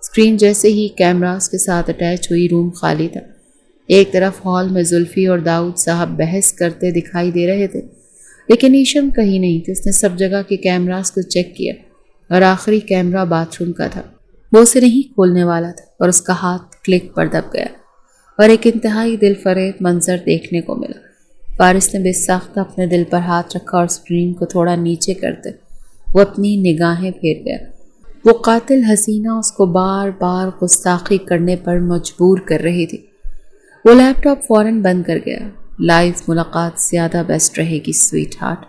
اسکرین جیسے ہی کیمراز کے ساتھ اٹیچ ہوئی، روم خالی تھا۔ ایک طرف ہال میں زلفی اور داؤد صاحب بحث کرتے دکھائی دے رہے تھے، لیکن ایشم کہیں نہیں تھی۔ اس نے سب جگہ کے کیمراز کو چیک کیا اور آخری کیمرہ باتھ روم کا تھا۔ وہ اسے نہیں کھولنے والا تھا اور اس کا ہاتھ کلک پر دب گیا اور ایک انتہائی دل فریب منظر دیکھنے کو ملا۔ فارس نے بے ساختہ اپنے دل پر ہاتھ رکھا اور اسکرین کو تھوڑا نیچے کرتے وہ اپنی نگاہیں پھیر گیا۔ وہ قاتل حسینہ اس کو بار بار گستاخی کرنے پر مجبور کر رہی تھی۔ وہ لیپ ٹاپ فوراً بند کر گیا۔ لائیو ملاقات زیادہ بیسٹ رہے گی سویٹ ہارٹ،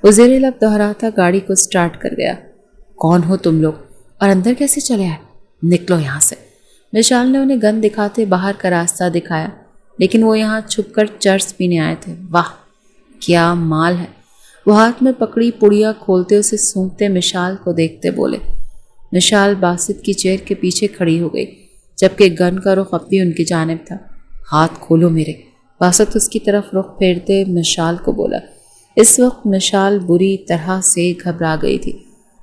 وہ زیر لب دہراتا گاڑی کو سٹارٹ کر گیا۔ کون ہو تم لوگ اور اندر کیسے چلے آئے؟ نکلو یہاں سے۔ مشال نے انہیں گن دکھاتے باہر کا راستہ دکھایا، لیکن وہ یہاں چھپ کر چرس پینے آئے تھے۔ واہ کیا مال ہے! وہ ہاتھ میں پکڑی پڑیا کھولتے اسے سونگتے مشال کو دیکھتے بولے۔ مشال باسط کی چیئر کے پیچھے کھڑی ہو گئی، جبکہ گن کا رخ اب بھی ان کی جانب تھا۔ ہاتھ کھولو میرے، باسط اس کی طرف رخ پھیرتے مشال کو بولا۔ اس وقت مشال بری طرح سے گھبرا گئی تھی۔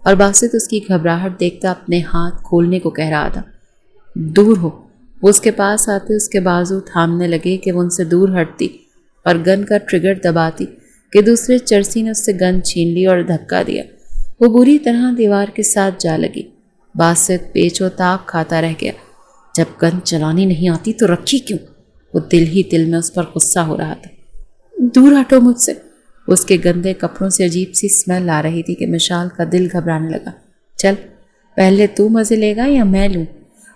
اور باسط اس کی گھبراہٹ دیکھتا اپنے ہاتھ کھولنے کو کہہ رہا تھا۔ دور ہو۔ وہ اس کے پاس آتے اس کے بازو تھامنے لگے کہ وہ ان سے دور ہٹتی اور گن کا ٹریگر دباتی کہ دوسرے چرسی نے اس سے گن چھین لی اور دھکا دیا۔ وہ بری طرح دیوار کے ساتھ جا لگی۔ باسط پیچ و تاب کھاتا رہ گیا۔ جب گن چلانی نہیں آتی تو رکھی کیوں؟ وہ دل ہی دل میں اس پر غصہ ہو رہا تھا۔ دور ہٹو مجھ سے۔ اس کے گندے کپڑوں سے عجیب سی اسمیل آ رہی تھی کہ مشال کا دل گھبرانے لگا۔ چل، پہلے تو مزے لے گا یا میں لوں؟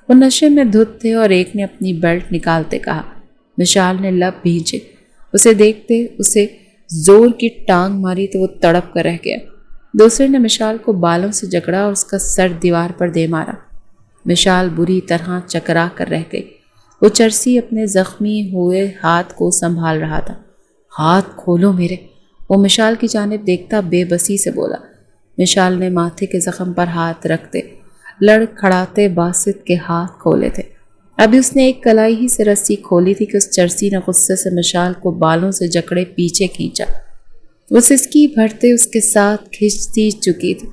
وہ نشے میں دھت تھے اور ایک نے اپنی بیلٹ نکالتے کہا۔ مشال نے لب بھینچے۔ اسے دیکھتے اسے زور کی ٹانگ ماری تو وہ تڑپ کر رہ گیا۔ دوسرے نے مشال کو بالوں سے جکڑا اور اس کا سر دیوار پر دے مارا۔ مشال بری طرح چکرا کر رہ گئی۔ وہ چرسی اپنے زخمی ہوئے ہاتھ کو سنبھال رہا تھا۔ ہاتھ کھولو میرے، وہ مشال کی جانب دیکھتا بے بسی سے بولا۔ مشال نے ماتھے کے زخم پر ہاتھ رکھتے لڑکھڑاتے باسط کے ہاتھ کھولے تھے۔ ابھی اس نے ایک کلائی ہی سے رسی کھولی تھی کہ اس چرسی نے غصے سے مشال کو بالوں سے جکڑے پیچھے کھینچا۔ وہ سسکی بھرتے اس کے ساتھ کھینچتی چکی تھی،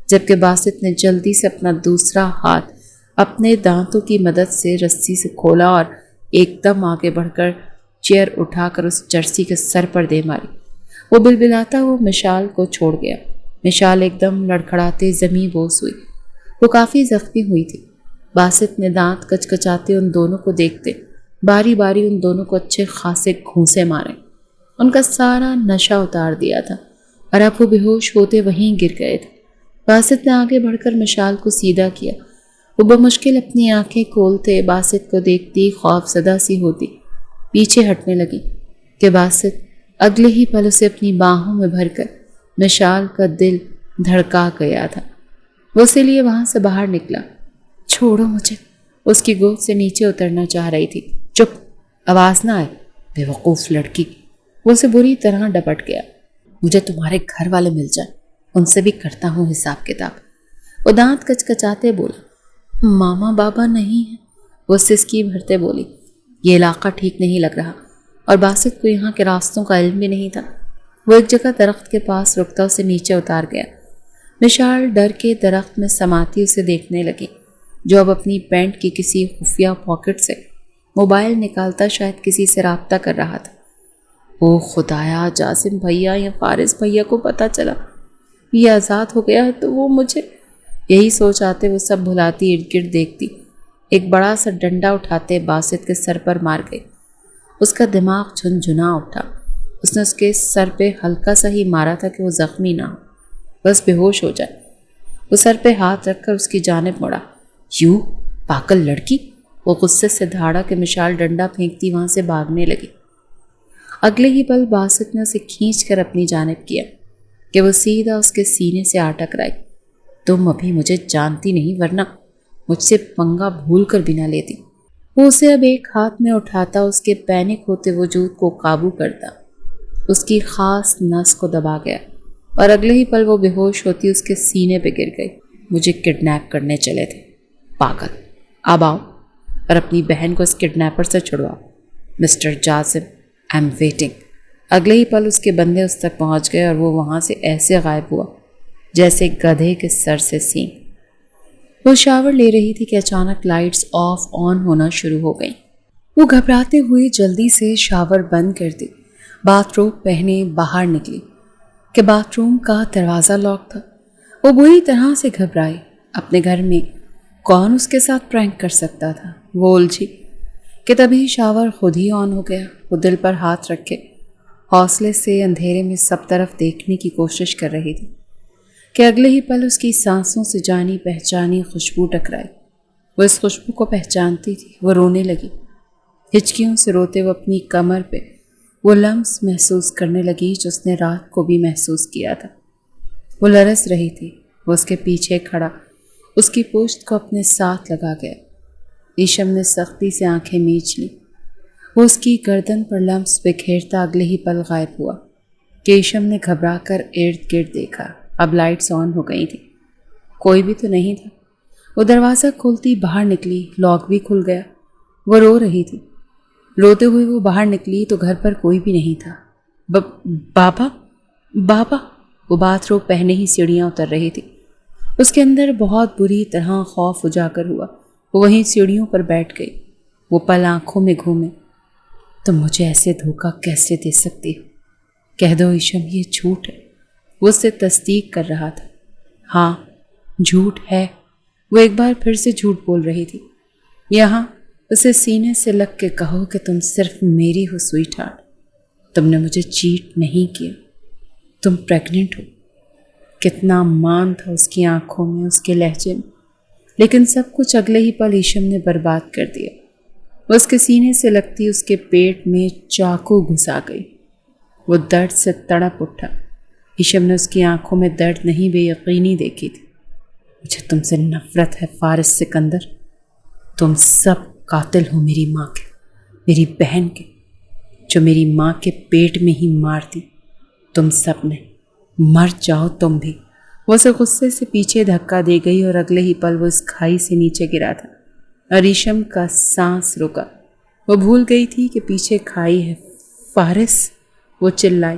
جبکہ باسط نے جلدی سے اپنا دوسرا ہاتھ اپنے دانتوں کی مدد سے رسی سے کھولا اور ایک دم آگے بڑھ کر چیئر اٹھا کر اس چرسی کے سر پر دے ماری۔ وہ بلبلاتا ہوا مشال کو چھوڑ گیا۔ مشال ایک دم لڑکھڑاتے زمیں بوس ہوئی۔ وہ کافی زخمی ہوئی تھی۔ باسط نے دانت کچکچاتے ان دونوں کو دیکھتے باری باری ان دونوں کو اچھے خاصے گھونسے مارے۔ ان کا سارا نشہ اتار دیا تھا اور اب وہ بے ہوش ہوتے وہیں گر گئے تھے۔ باسط نے آگے بڑھ کر مشال کو سیدھا کیا۔ وہ بمشکل اپنی آنکھیں کھولتے باسط کو دیکھتی خوف زدہ سی ہوتی پیچھے ہٹنے لگی کہ باسط اگلے ہی پل اسے اپنی باہوں میں بھر کر مشال کا دل دھڑکا گیا تھا۔ وہ اسی لیے وہاں سے باہر نکلا۔ چھوڑو مجھے، اس کی گود سے نیچے اترنا چاہ رہی تھی۔ چپ، آواز نہ آئے، بے وقوف لڑکی۔ وہ اسے بری طرح ڈپٹ گیا۔ مجھے تمہارے گھر والے مل جائیں، ان سے بھی کرتا ہوں حساب کتاب۔ وہ دانت کچکچاتے بولا۔ ماما بابا نہیں ہیں، وہ سسکی بھرتے بولی۔ یہ علاقہ ٹھیک نہیں لگ رہا اور باسط کو یہاں کے راستوں کا علم بھی نہیں تھا۔ وہ ایک جگہ درخت کے پاس رکتا اسے نیچے اتار گیا۔ مشال ڈر کے درخت میں سماتی اسے دیکھنے لگی، جو اب اپنی پینٹ کی کسی خفیہ پاکٹ سے موبائل نکالتا شاید کسی سے رابطہ کر رہا تھا۔ او خدایا، جاسم بھیا یا فارس بھیا کو پتہ چلا یہ آزاد ہو گیا تو وہ مجھے، یہی سوچ آتے وہ سب بھلاتی ارد گرد دیکھتی ایک بڑا سا ڈنڈا اٹھاتے باسط کے سر پر مار گئی۔ اس کا دماغ جھنجھنا اٹھا۔ اس نے اس کے سر پہ ہلکا سا ہی مارا تھا کہ وہ زخمی نہ ہو، بس بے ہوش ہو جائے۔ وہ سر پہ ہاتھ رکھ کر اس کی جانب مڑا۔ یوں پاگل لڑکی، وہ غصے سے دھاڑا کہ مشال ڈنڈا پھینکتی وہاں سے بھاگنے لگی۔ اگلے ہی پل باسط نے اسے کھینچ کر اپنی جانب کیا کہ وہ سیدھا اس کے سینے سے آ ٹکرائی۔ تم ابھی مجھے جانتی نہیں، ورنہ مجھ سے پنگا بھول کر بھی نہ لیتی۔ وہ اسے اب ایک ہاتھ میں اٹھاتا، اس کے پینک ہوتے وجود کو قابو کرتا، اس کی خاص نس کو دبا گیا اور اگلے ہی پل وہ بے ہوش ہوتی اس کے سینے پہ گر گئی۔ مجھے کڈنیپ کرنے چلے تھے، پاگل۔ اب آؤ اور اپنی بہن کو اس کڈنیپر سے چھڑواؤ۔ Mister Jasim, I am waiting. اگلے ہی پل اس کے بندے اس تک پہنچ گئے اور وہ وہاں سے ایسے غائب ہوا جیسے گدھے کے سر سے سینگ۔ وہ شاور لے رہی تھی کہ اچانک لائٹس آف آن ہونا شروع ہو گئیں۔ وہ گھبراتے ہوئے جلدی سے شاور بند کر دی، باتھ روم پہنے باہر نکلی کہ باتھ روم کا دروازہ لاک تھا۔ وہ بری طرح سے گھبرائی۔ اپنے گھر میں کون اس کے ساتھ پرینک کر سکتا تھا؟ وہ الجھی کہ تبھی شاور خود ہی آن ہو گیا۔ وہ دل پر ہاتھ رکھے حوصلے سے اندھیرے میں سب طرف دیکھنے کی کوشش کر رہی تھی کہ اگلے ہی پل اس کی سانسوں سے جانی پہچانی خوشبو ٹکرائی۔ وہ اس خوشبو کو پہچانتی تھی۔ وہ رونے لگی۔ ہچکیوں سے روتے وہ اپنی کمر پہ وہ لمس محسوس کرنے لگی جو اس نے رات کو بھی محسوس کیا تھا۔ وہ لرز رہی تھی۔ وہ اس کے پیچھے کھڑا اس کی پشت کو اپنے ساتھ لگا گیا۔ ایشم نے سختی سے آنکھیں میچ لی۔ وہ اس کی گردن پر لمس بکھیرتا اگلے ہی پل غائب ہوا کہ ایشم نے گھبرا کر ارد گرد دیکھا۔ اب لائٹس آن ہو گئی تھی، کوئی بھی تو نہیں تھا۔ وہ دروازہ کھولتی باہر نکلی، لاک بھی کھل گیا۔ وہ رو رہی تھی۔ روتے ہوئے وہ باہر نکلی تو گھر پر کوئی بھی نہیں تھا۔ بابا بابا، وہ باتھ روم پہنے ہی سیڑھیاں اتر رہی تھی۔ اس کے اندر بہت بری طرح خوف اجاگر ہوا. وہ وہیں سیڑھیوں پر بیٹھ گئی. وہ پل آنکھوں میں گھومے. تم مجھے ایسے دھوکہ کیسے دے سکتی ہو؟ کہہ دو ایشم یہ جھوٹ ہے. وہ اس سے تصدیق کر رہا تھا. ہاں جھوٹ ہے. وہ ایک بار پھر سے جھوٹ بول رہی تھی. یہاں اسے سینے سے لگ کے کہو کہ تم صرف میری ہو سویٹ ہارٹ. تم نے مجھے چیٹ نہیں کیا. تم پریگننٹ ہو. کتنا مان تھا اس کی آنکھوں میں، اس کے لہجے میں، لیکن سب کچھ اگلے ہی پل ایشم نے برباد کر دیا. وہ اس کے سینے سے لگتی اس کے پیٹ میں چاقو گھسا گئی. وہ درد سے تڑپ اٹھا. ایشم نے اس کی آنکھوں میں درد نہیں بے یقینی دیکھی تھی. مجھے تم سے نفرت ہے فارس سکندر. تم سب قاتل ہو میری ماں کے، میری بہن کے، جو میری ماں کے پیٹ میں ہی مار دی. تم سب نے مر جاؤ تم بھی. وہ اسے غصے سے پیچھے دھکا دے گئی اور اگلے ہی پل وہ اس کھائی سے نیچے گرا تھا اور ایشم کا سانس رکا. وہ بھول گئی تھی کہ پیچھے کھائی ہے. فارس! وہ چلائی.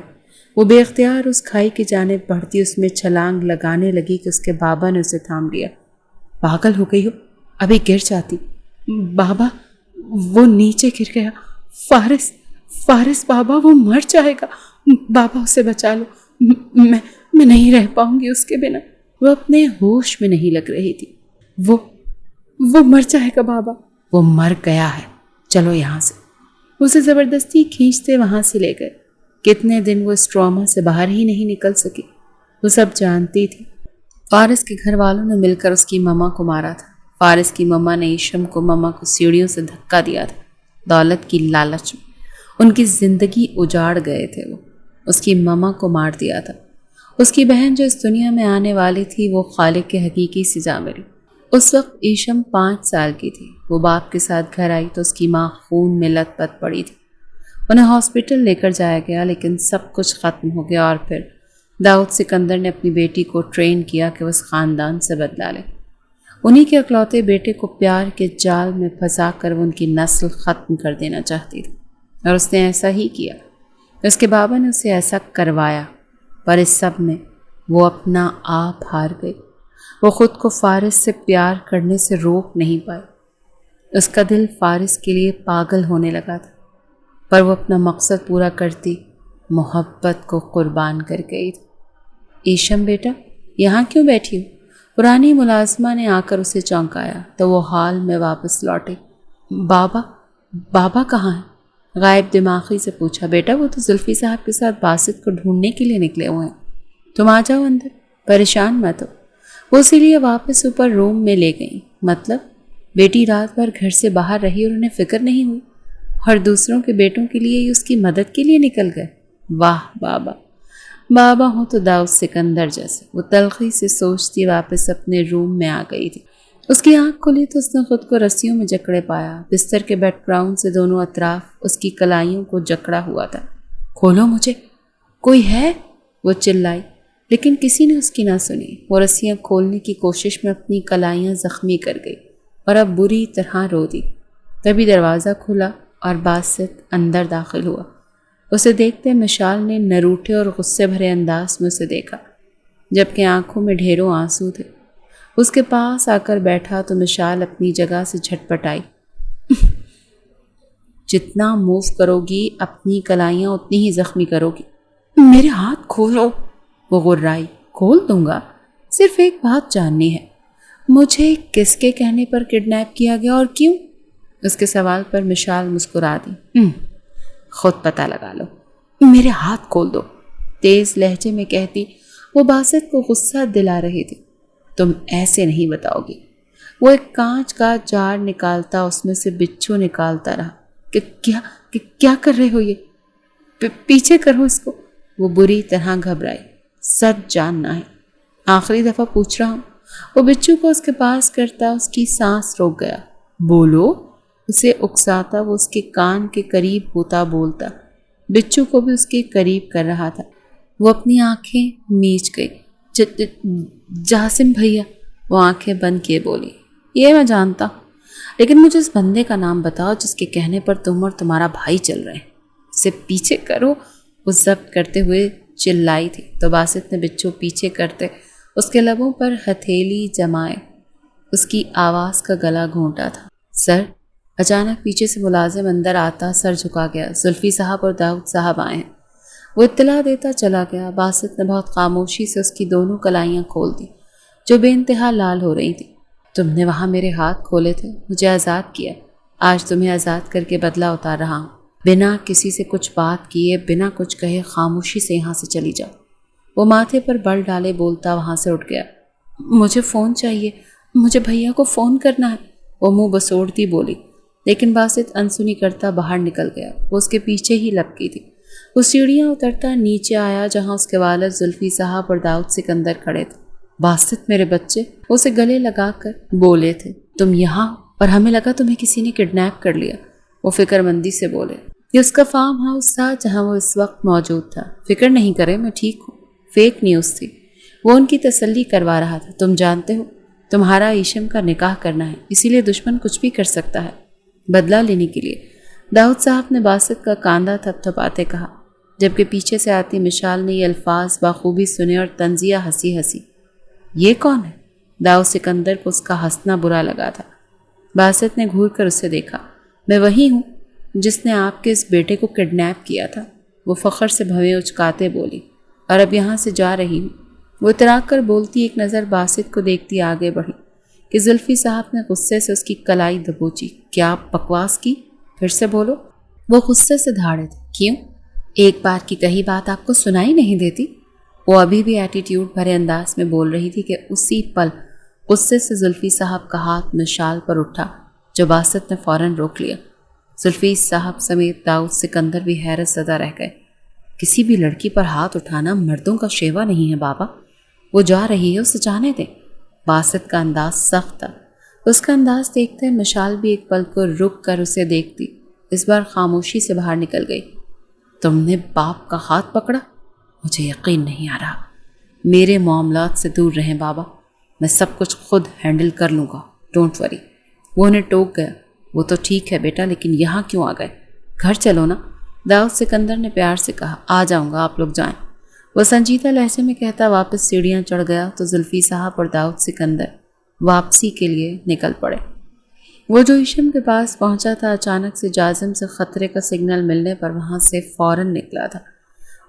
وہ بے اختیار اس کھائی کی جانب بڑھتی اس میں چھلانگ لگانے لگی کہ اس کے بابا نے اسے تھام لیا. پاگل ہو گئی ہو، ابھی گر جاتی. بابا! وہ نیچے گر گیا. فارس! فارس بابا وہ مر جائے گا. بابا اسے بچا لو. میں نہیں رہ پاؤں گی اس کے بنا. وہ اپنے ہوش میں نہیں لگ رہی تھی. وہ مر جائے گا بابا. وہ مر گیا ہے. چلو یہاں سے. اسے زبردستی کھینچتے وہاں سے لے گئے. کتنے دن وہ اس ٹراما سے باہر ہی نہیں نکل سکی. وہ سب جانتی تھی. فارس کے گھر والوں نے مل کر اس کی ماما کو مارا تھا. فارس کی ماما نے ایشم کو ماما کو سیڑھیوں سے دھکا دیا تھا. دولت کی لالچ میں ان کی زندگی اجاڑ گئے تھے. وہ اس کی ماما کو مار دیا تھا. اس کی بہن جو اس دنیا میں آنے والی تھی وہ خالق کے حقیقی سزا ملی. اس وقت ایشم 5 سال کی تھی. وہ باپ کے ساتھ گھر آئی تو اس کی ماں خون میں لت پت پڑی تھی. انہیں ہاسپٹل لے کر جایا گیا لیکن سب کچھ ختم ہو گیا. اور پھر داؤد سکندر نے اپنی بیٹی کو ٹرین کیا کہ وہ اس خاندان سے بدلا لے. انہی کے اکلوتے بیٹے کو پیار کے جال میں پھنسا کر وہ ان کی نسل ختم کر دینا چاہتی تھی اور اس نے ایسا ہی کیا. اس کے بابا نے اسے ایسا کروایا. پر اس سب میں وہ اپنا آپ ہار گئی. وہ خود کو فارس سے پیار کرنے سے روک نہیں پائی. اس کا دل فارس کے لیے پاگل ہونے لگا تھا. پر وہ اپنا مقصد پورا کرتی محبت کو قربان کر گئی تھی. ایشم بیٹا یہاں کیوں بیٹھی ہو؟ پرانی ملازمہ نے آ کر اسے چونکایا تو وہ حال میں واپس لوٹے. بابا کہاں ہیں؟ غائب دماغی سے پوچھا. بیٹا وہ تو زلفی صاحب کے ساتھ باسط کو ڈھونڈنے کے لیے نکلے ہوئے ہیں. تم آ جاؤ اندر، پریشان مت ہو. وہ اسی لیے واپس اوپر روم میں لے گئی. مطلب بیٹی رات بھر گھر سے باہر رہی اور انہیں فکر نہیں ہوئی اور دوسروں کے بیٹوں کے لیے ہی اس کی مدد کے لیے نکل گئے. واہ بابا ہوں تو داؤد سکندر جیسے. وہ تلخی سے سوچتی واپس اپنے روم میں آ گئی تھی. اس کی آنکھ کھلی تو اس نے خود کو رسیوں میں جکڑے پایا. بستر کے بیک گراؤنڈ سے دونوں اطراف اس کی کلائیوں کو جکڑا ہوا تھا. کھولو مجھے، کوئی ہے؟ وہ چلائی لیکن کسی نے اس کی نہ سنی. وہ رسیاں کھولنے کی کوشش میں اپنی کلائیاں زخمی کر گئی اور اب بری طرح رو دی. تبھی دروازہ کھلا اور باسط اندر داخل ہوا. اسے دیکھتے مشال نے نروٹھے اور غصے بھرے انداز میں اسے دیکھا جبکہ آنکھوں میں ڈھیروں آنسو تھے. اس کے پاس آ کر بیٹھا تو مشال اپنی جگہ سے جھٹپٹائی. جتنا موو کرو گی اپنی کلائیاں اتنی ہی زخمی کرو گی. میرے ہاتھ کھولو. وہ غرائی. کھول دوں گا، صرف ایک بات جاننی ہے، مجھے کس کے کہنے پر کڈنیپ کیا گیا اور کیوں؟ اس کے سوال پر مشال مسکرا دی. خود پتہ لگا لو. میرے ہاتھ کھول دو، تیز لہجے میں کہتی. وہ باسط کو غصہ دلا رہی تھی. تم ایسے نہیں بتاؤ گی. وہ ایک کانچ کا جار نکالتا اس میں سے بچھو نکالتا رہا. کہ کیا کر رہے ہو؟ یہ پیچھے کرو اس کو. وہ بری طرح گھبرائی. سچ جاننا ہے، آخری دفعہ پوچھ رہا ہوں. وہ بچھو کو اس کے پاس کرتا اس کی سانس روک گیا. بولو. اسے اکساتا وہ اس کے کان کے قریب ہوتا بولتا. بچھو کو بھی اس کے قریب کر رہا تھا. وہ اپنی آنکھیں میچ گئی. جاسم بھیا. وہ آنکھیں بند کیے بولی. یہ میں جانتا ہوں، لیکن مجھے اس بندے کا نام بتاؤ جس کے کہنے پر تم اور تمہارا بھائی چل رہے ہیں. اسے پیچھے کرو. وہ ضبط کرتے ہوئے چلائی تھی تو باسط نے بچھو پیچھے کرتے اس کے لبوں پر ہتھیلی جمائے اس کی آواز کا گلا گھونٹا تھا۔ سر، اچانک پیچھے سے ملازم اندر آتا سر جھکا گیا۔ زلفی صاحب اور داؤد صاحب آئے ہیں۔ وہ اطلاع دیتا چلا گیا۔ باسط نے بہت خاموشی سے اس کی دونوں کلائیاں کھول دی جو بے انتہا لال ہو رہی تھی۔ تم نے وہاں میرے ہاتھ کھولے تھے، مجھے آزاد کیا، آج تمہیں آزاد کر کے بدلہ اتار رہا ہوں۔ بنا کسی سے کچھ بات کیے، بنا کچھ کہے خاموشی سے یہاں سے چلی جاؤ۔ وہ ماتھے پر بل ڈالے بولتا وہاں سے اٹھ گیا۔ مجھے فون چاہیے، مجھے بھیا کو فون کرنا ہے، وہ منہ بسوڑتی بولی، لیکن باسط انسنی کرتا باہر نکل گیا۔ وہ اس کے پیچھے ہی لپکی تھی۔ وہ سیڑھیاں اترتا نیچے آیا جہاں اس کے والد زلفی صاحب اور داؤد سکندر کھڑے تھے۔ باسط میرے بچے، اسے گلے لگا کر بولے تھے، تم یہاں؟ اور ہمیں لگا تمہیں کسی نے کڈنیپ کر لیا، وہ فکر مندی سے بولے۔ یہ اس کا فارم ہاؤس تھا جہاں وہ اس وقت موجود تھا۔ فکر نہیں کرے، میں ٹھیک ہوں۔ فیک نیوز تھی، وہ ان کی تسلی کروا رہا تھا۔ تم جانتے ہو تمہارا ایشم کا نکاح کرنا ہے، اسی لیے دشمن کچھ بھی کر سکتا ہے بدلہ لینے کے لیے۔ داؤد صاحب نے باسط کا کاندھا تھپ تھپاتے کہا، جبکہ پیچھے سے آتی مشال نے یہ الفاظ بخوبی سنے اور طنزیہ ہنسی ہنسی۔ یہ کون ہے؟ داؤد سکندر کو اس کا ہنسنا برا لگا تھا۔ باسط نے گھور کر اسے دیکھا۔ میں وہی ہوں جس نے آپ کے اس بیٹے کو کڈنیپ کیا تھا، وہ فخر سے بھویں اچکاتے بولی، اور اب یہاں سے جا رہی ہوں۔ وہ اتراک کر بولتی ایک نظر باسط کو دیکھتی آگے بڑھی کہ زلفی صاحب نے غصے سے اس کی کلائی دبوچی۔ کیا بکواس کی؟ پھر سے بولو۔ وہ غصے سے دھاڑے تھے۔ کیوں؟ ایک بار کی کہی بات آپ کو سنائی نہیں دیتی؟ وہ ابھی بھی ایٹیٹیوڈ بھرے انداز میں بول رہی تھی کہ اسی پل غصے سے زلفی صاحب کا ہاتھ مشال پر اٹھا جو باسط نے فوراً روک لیا۔ زلفی صاحب سمیت داؤد سکندر بھی حیرت زدہ رہ گئے۔ کسی بھی لڑکی پر ہاتھ اٹھانا مردوں کا شیوا نہیں ہے بابا، وہ جا رہی ہے، اسے جانے دیں۔ باسط کا انداز سخت تھا۔ اس کا انداز دیکھتے مشال بھی ایک پل کو رک کر اسے دیکھتی اس بار خاموشی سے باہر نکل گئی۔ تم نے باپ کا ہاتھ پکڑا؟ مجھے یقین نہیں آ رہا۔ میرے معاملات سے دور رہیں بابا، میں سب کچھ خود ہینڈل کر لوں گا، ڈونٹ وری۔ وہ انہیں ٹوک گیا۔ وہ تو ٹھیک ہے بیٹا، لیکن یہاں کیوں آ گئے؟ گھر چلو نا، داؤد سکندر نے پیار سے کہا۔ آ جاؤں گا، آپ لوگ جائیں، وہ سنجیدہ لہجے میں کہتا واپس سیڑھیاں چڑھ گیا تو زلفی صاحب اور داؤد سکندر واپسی کے لیے نکل پڑے۔ وہ جو ایشم کے پاس پہنچا تھا، اچانک سے جازم سے خطرے کا سگنل ملنے پر وہاں سے فوراً نکلا تھا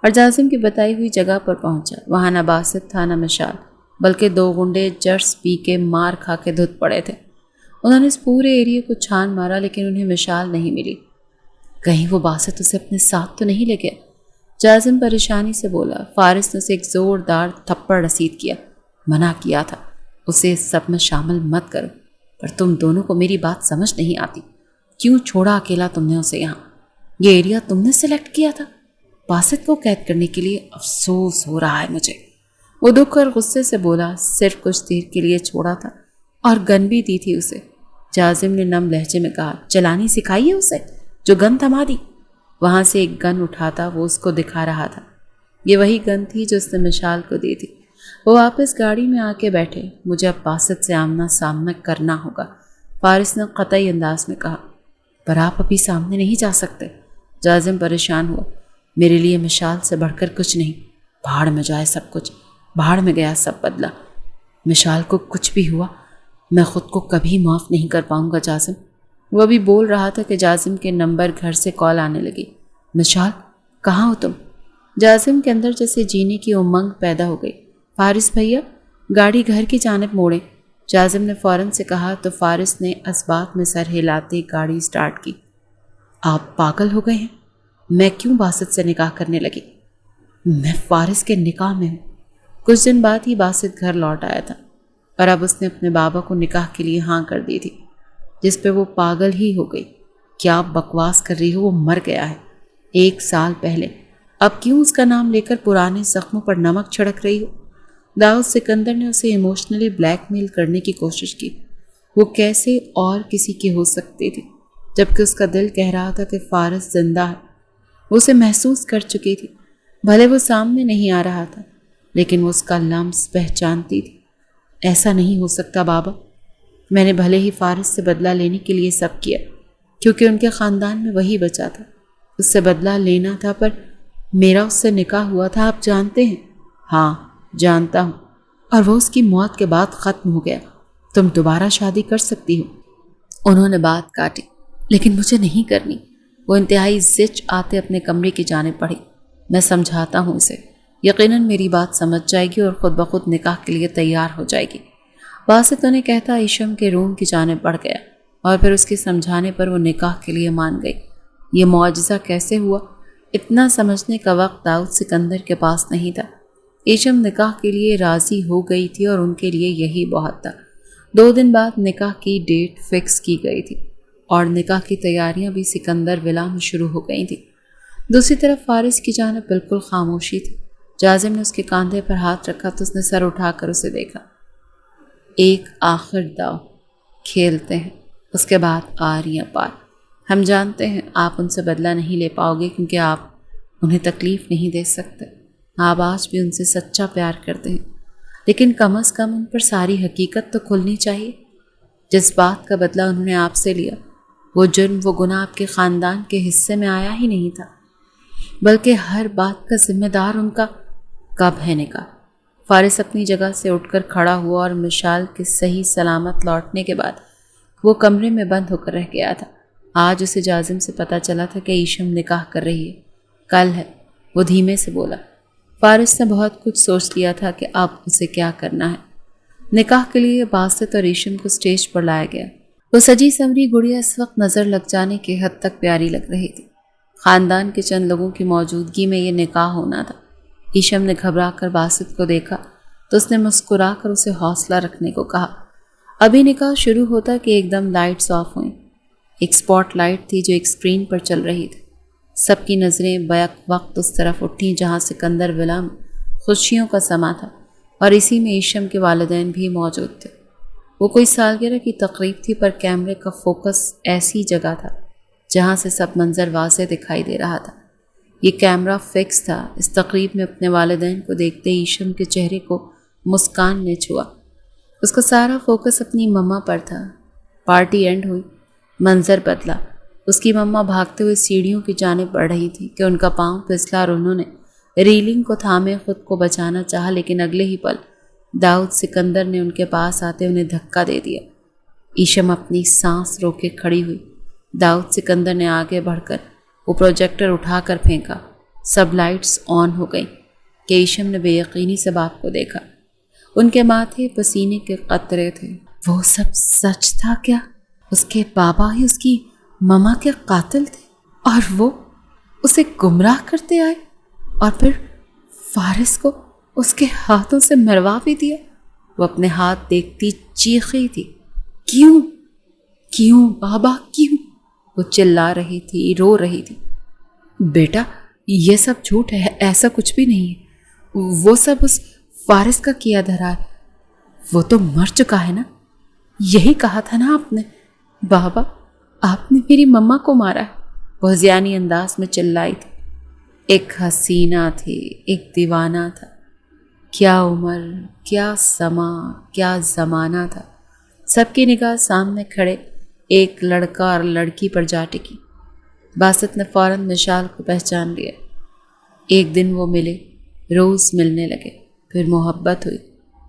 اور جازم کی بتائی ہوئی جگہ پر پہنچا۔ وہاں نہ باسط تھا نہ مشال، بلکہ دو غنڈے جرس پی کے مار کھا کے دھت پڑے تھے۔ انہوں نے اس پورے ایریے کو چھان مارا لیکن انہیں مشال نہیں ملی۔ کہیں وہ باسط اسے اپنے ساتھ تو نہیں لے گیا؟ جازم پریشانی سے بولا۔ فارس نے اسے ایک زوردار تھپڑ رسید کیا۔ منع کیا تھا اسے اس سب میں شامل مت کرو، پر تم دونوں کو میری بات سمجھ نہیں آتی۔ کیوں چھوڑا اکیلا تم نے اسے یہاں؟ یہ ایریا تم نے سلیکٹ کیا تھا؟ باسط کو قید کرنے کے لیے افسوس ہو رہا ہے مجھے، وہ دکھ اور غصے سے بولا۔ صرف کچھ دیر کے لیے چھوڑا تھا اور گن بھی دی تھی اسے، جازم نے نم لہجے میں کہا۔ چلانی سکھائی ہے اسے جو گن تھما دی؟ وہاں سے ایک گن اٹھاتا وہ اس کو دکھا رہا تھا۔ یہ وہی گن تھی جو اس نے مشال کو دی تھی۔ وہ واپس گاڑی میں آ کے بیٹھے۔ مجھے اب باسط سے آمنا سامنا کرنا ہوگا، فارس نے قطعی انداز میں کہا۔ پر آپ ابھی سامنے نہیں جا سکتے، جازم پریشان ہوا۔ میرے لیے مشال سے بڑھ کر کچھ نہیں۔ بھاڑ میں جائے سب کچھ، بھاڑ میں گیا سب بدلہ۔ مشال کو کچھ بھی ہوا میں خود کو کبھی معاف نہیں کر پاؤں گا جازم۔ وہ بھی بول رہا تھا کہ جازم کے نمبر گھر سے کال آنے لگی۔ مشال، کہاں ہو تم؟ جازم کے اندر جیسے جینے کی امنگ پیدا ہو گئی۔ فارس بھیا، گاڑی گھر کی جانب موڑیں، جازم نے فوراً سے کہا تو فارس نے اسباق میں سر ہلاتے گاڑی سٹارٹ کی۔ آپ پاگل ہو گئے ہیں؟ میں کیوں باسط سے نکاح کرنے لگی؟ میں فارس کے نکاح میں ہوں۔ کچھ دن بعد ہی باسط گھر لوٹ آیا تھا اور اب اس نے اپنے بابا کو نکاح کے لیے ہاں کر دی تھی، جس پہ وہ پاگل ہی ہو گئی۔ کیا بکواس کر رہی ہو؟ وہ مر گیا ہے 1 سال پہلے، اب کیوں اس کا نام لے کر پرانے زخموں پر نمک چھڑک رہی ہو؟ داؤد سکندر نے اسے ایموشنلی بلیک میل کرنے کی کوشش کی۔ وہ کیسے اور کسی کی ہو سکتی تھی جبکہ اس کا دل کہہ رہا تھا کہ فارس زندہ ہے۔ وہ اسے محسوس کر چکی تھی، بھلے وہ سامنے نہیں آ رہا تھا لیکن وہ اس کا لمس پہچانتی تھی۔ ایسا نہیں ہو سکتا بابا، میں نے بھلے ہی فارس سے بدلہ لینے کے لیے سب کیا کیونکہ ان کے خاندان میں وہی بچا تھا، اس سے بدلہ لینا تھا، پر میرا اس سے نکاح ہوا تھا، آپ جانتے ہیں؟ ہاں جانتا ہوں، اور وہ اس کی موت کے بعد ختم ہو گیا۔ تم دوبارہ شادی کر سکتی ہو۔ انہوں نے بات کاٹی، لیکن مجھے نہیں کرنی۔ وہ انتہائی زچ آتے اپنے کمرے کی جانب بڑھی۔ میں سمجھاتا ہوں اسے، یقیناً میری بات سمجھ جائے گی اور خود بخود نکاح کے لیے تیار ہو جائے گی۔ باسط انہیں کہتا ایشم کے روم کی جانب بڑھ گیا اور پھر اس کے سمجھانے پر وہ نکاح کے لیے مان گئی۔ یہ معجزہ کیسے ہوا؟ اتنا سمجھنے کا وقت داؤد سکندر کے پاس نہیں تھا۔ ایشم نکاح کے لیے راضی ہو گئی تھی اور ان کے لیے یہی بہت تھا۔ 2 دن بعد نکاح کی ڈیٹ فکس کی گئی تھی اور نکاح کی تیاریاں بھی سکندر ولا میں شروع ہو گئی تھیں۔ دوسری طرف فارس کی جانب بالکل خاموشی تھی۔ جازم نے اس کے کاندھے پر ہاتھ رکھا تو اس نے سر اٹھا کر اسے دیکھا۔ ایک آخر داؤ کھیلتے ہیں، اس کے بعد آریاں پار۔ ہم جانتے ہیں آپ ان سے بدلہ نہیں لے پاؤ گے کیونکہ آپ انہیں تکلیف نہیں دے سکتے۔ آپ آج بھی ان سے سچا پیار کرتے ہیں، لیکن کم از کم ان پر ساری حقیقت تو کھلنی چاہیے۔ جس بات کا بدلہ انہوں نے آپ سے لیا، وہ جرم، وہ گناہ آپ کے خاندان کے حصے میں آیا ہی نہیں تھا، بلکہ ہر بات کا ذمہ دار ان کا کب ہے نکاح۔ فارس اپنی جگہ سے اٹھ کر کھڑا ہوا اور مشال کے صحیح سلامت لوٹنے کے بعد وہ کمرے میں بند ہو کر رہ گیا تھا۔ آج اسے جازم سے پتہ چلا تھا کہ ایشم نکاح کر رہی ہے، کل ہے۔ وہ دھیمے سے بولا۔ فارس نے بہت کچھ سوچ لیا تھا کہ اب اسے کیا کرنا ہے۔ نکاح کے لیے باسط اور ایشم کو سٹیج پر لایا گیا۔ وہ سجی سنوری گڑیا اس وقت نظر لگ جانے کے حد تک پیاری لگ رہی تھی۔ خاندان کے چند لوگوں کی موجودگی میں یہ نکاح ہونا تھا۔ ایشم نے گھبرا کر باسط کو دیکھا تو اس نے مسکرا کر اسے حوصلہ رکھنے کو کہا۔ ابھی نکاح شروع ہوتا کہ ایک دم لائٹس آف ہوئیں۔ ایک سپاٹ لائٹ تھی جو ایک سکرین پر چل رہی تھی۔ سب کی نظریں بیک وقت اس طرف اٹھیں جہاں سکندر ولا میں خوشیوں کا سما تھا اور اسی میں ایشم کے والدین بھی موجود تھے۔ وہ کوئی سالگرہ کی تقریب تھی، پر کیمرے کا فوکس ایسی جگہ تھا جہاں سے سب منظر واضح دکھائی دے رہا تھا۔ یہ کیمرہ فکس تھا۔ اس تقریب میں اپنے والدین کو دیکھتے ایشم کے چہرے کو مسکان نے چھوا۔ اس کا سارا فوکس اپنی مما پر تھا۔ پارٹی اینڈ ہوئی، منظر بدلا۔ اس کی مما بھاگتے ہوئے سیڑھیوں کی جانب بڑھ رہی تھی کہ ان کا پاؤں پھسلا اور انہوں نے ریلنگ کو تھامے خود کو بچانا چاہا، لیکن اگلے ہی پل داؤد سکندر نے ان کے پاس آتے انہیں دھکا دے دیا۔ ایشم اپنی سانس روک کے کھڑی ہوئی۔ داؤد سکندر نے آگے بڑھ کر وہ پروجیکٹر اٹھا کر پھینکا۔ سب لائٹس آن ہو گئیں کہ ایشم نے بے یقینی سے باپ کو دیکھا۔ ان کے ماتھے پسینے کے قطرے تھے۔ وہ سب سچ تھا کیا؟ اس کے بابا ہی اس کی مما کے قاتل تھے اور وہ اسے گمراہ کرتے آئے اور پھر فارس کو اس کے ہاتھوں سے مروا بھی دیا۔ وہ اپنے ہاتھ دیکھتی چیخی تھی، کیوں کیوں بابا کیوں؟ وہ چلا رہی تھی، رو رہی تھی۔ بیٹا یہ سب جھوٹ ہے، ایسا کچھ بھی نہیں ہے۔ وہ سب اس فارس کا کیا دھرا ہے۔ وہ تو مر چکا ہے نا، یہی کہا تھا نا آپ نے؟ بابا آپ نے میری مما کو مارا ہے، وہ ذہنی انداز میں چلائی تھی۔ ایک حسینہ تھی، ایک دیوانہ تھا۔ کیا عمر، کیا سما، کیا زمانہ تھا۔ سب کی نگاہ سامنے کھڑے ایک لڑکا اور لڑکی پر جا ٹکی۔ باسط نے فوراً مشال کو پہچان لیا۔ ایک دن وہ ملے، روز ملنے لگے، پھر محبت ہوئی،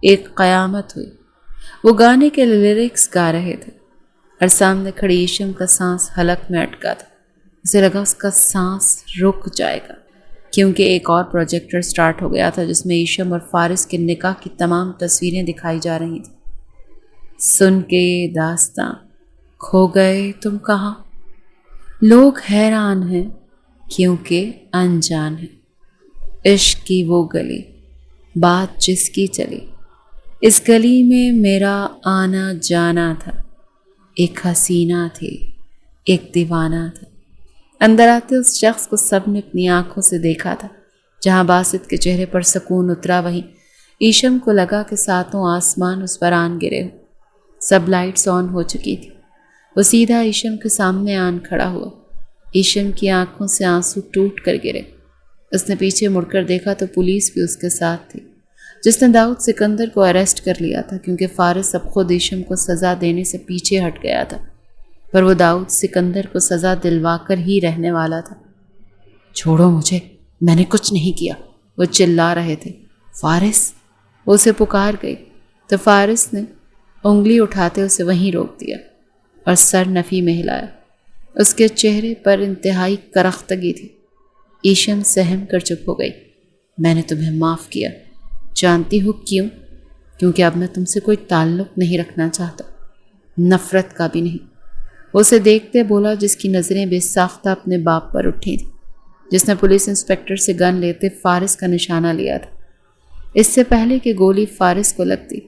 ایک قیامت ہوئی۔ وہ گانے کے لیرکس گا رہے تھے اور سامنے کھڑی ایشم کا سانس حلق میں اٹکا تھا۔ اسے لگا اس کا سانس رک جائے گا، کیونکہ ایک اور پروجیکٹر سٹارٹ ہو گیا تھا جس میں ایشم اور فارس کے نکاح کی تمام تصویریں دکھائی جا رہی تھیں۔ سن کے داستاں کھو گئے تم کہاں، لوگ حیران ہیں کیونکہ انجان ہیں۔ عشق کی وہ گلی، بات جس کی چلی، اس گلی میں میرا آنا جانا تھا۔ ایک حسینہ تھی، ایک دیوانہ تھا۔ اندر آتے اس شخص کو سب نے اپنی آنکھوں سے دیکھا تھا۔ جہاں باسط کے چہرے پر سکون اترا، وہیں ایشم کو لگا کہ ساتوں آسمان اس پر آن گرے ہو۔ سب لائٹس آن ہو چکی تھی۔ وہ سیدھا ایشم کے سامنے آن کھڑا ہوا۔ ایشم کی آنکھوں سے آنسو ٹوٹ کر گرے۔ اس نے پیچھے مڑ کر دیکھا تو پولیس بھی اس کے ساتھ تھی، جس نے داؤد سکندر کو اریسٹ کر لیا تھا، کیونکہ فارس اب خود ایشم کو سزا دینے سے پیچھے ہٹ گیا تھا، پر وہ داؤد سکندر کو سزا دلوا کر ہی رہنے والا تھا۔ چھوڑو مجھے، میں نے کچھ نہیں کیا، وہ چلا رہے تھے۔ فارس، وہ اسے پکار گئی تو فارس نے انگلی اٹھاتے اسے وہیں روک دیا اور سر نفی میں ہلایا۔ اس کے چہرے پر انتہائی کرختگی تھی۔ ایشم سہم کر چپ ہو گئی۔ میں نے تمہیں معاف کیا، جانتی ہو کیوں؟ کیونکہ اب میں تم سے کوئی تعلق نہیں رکھنا چاہتا، نفرت کا بھی نہیں۔ وہ اسے دیکھتے بولا جس کی نظریں بے ساختہ اپنے باپ پر اٹھی تھیں، جس نے پولیس انسپکٹر سے گن لیتے فارس کا نشانہ لیا تھا۔ اس سے پہلے کہ گولی فارس کو لگتی،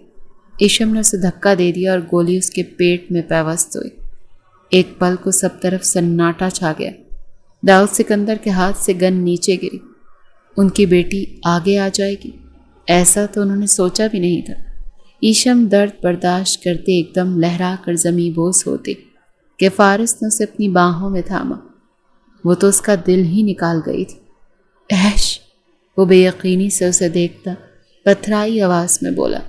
ایشم نے اسے دھکا دے دیا اور گولی اس کے پیٹ میں پیوست ہوئی۔ ایک پل کو سب طرف سناٹا چھا گیا۔ داؤد سکندر کے ہاتھ سے گن نیچے گری۔ ان کی بیٹی آگے آ جائے گی، ایسا تو انہوں نے سوچا بھی نہیں تھا۔ ایشم درد برداشت کرتے ایک دم لہرا کر زمیں بوس ہوتی کہ فارس نے اسے اپنی باہوں میں تھاما۔ وہ تو اس کا دل ہی نکال گئی تھی۔ ایش، وہ بے یقینی سے اسے دیکھتا پتھرائی آواز میں بولا،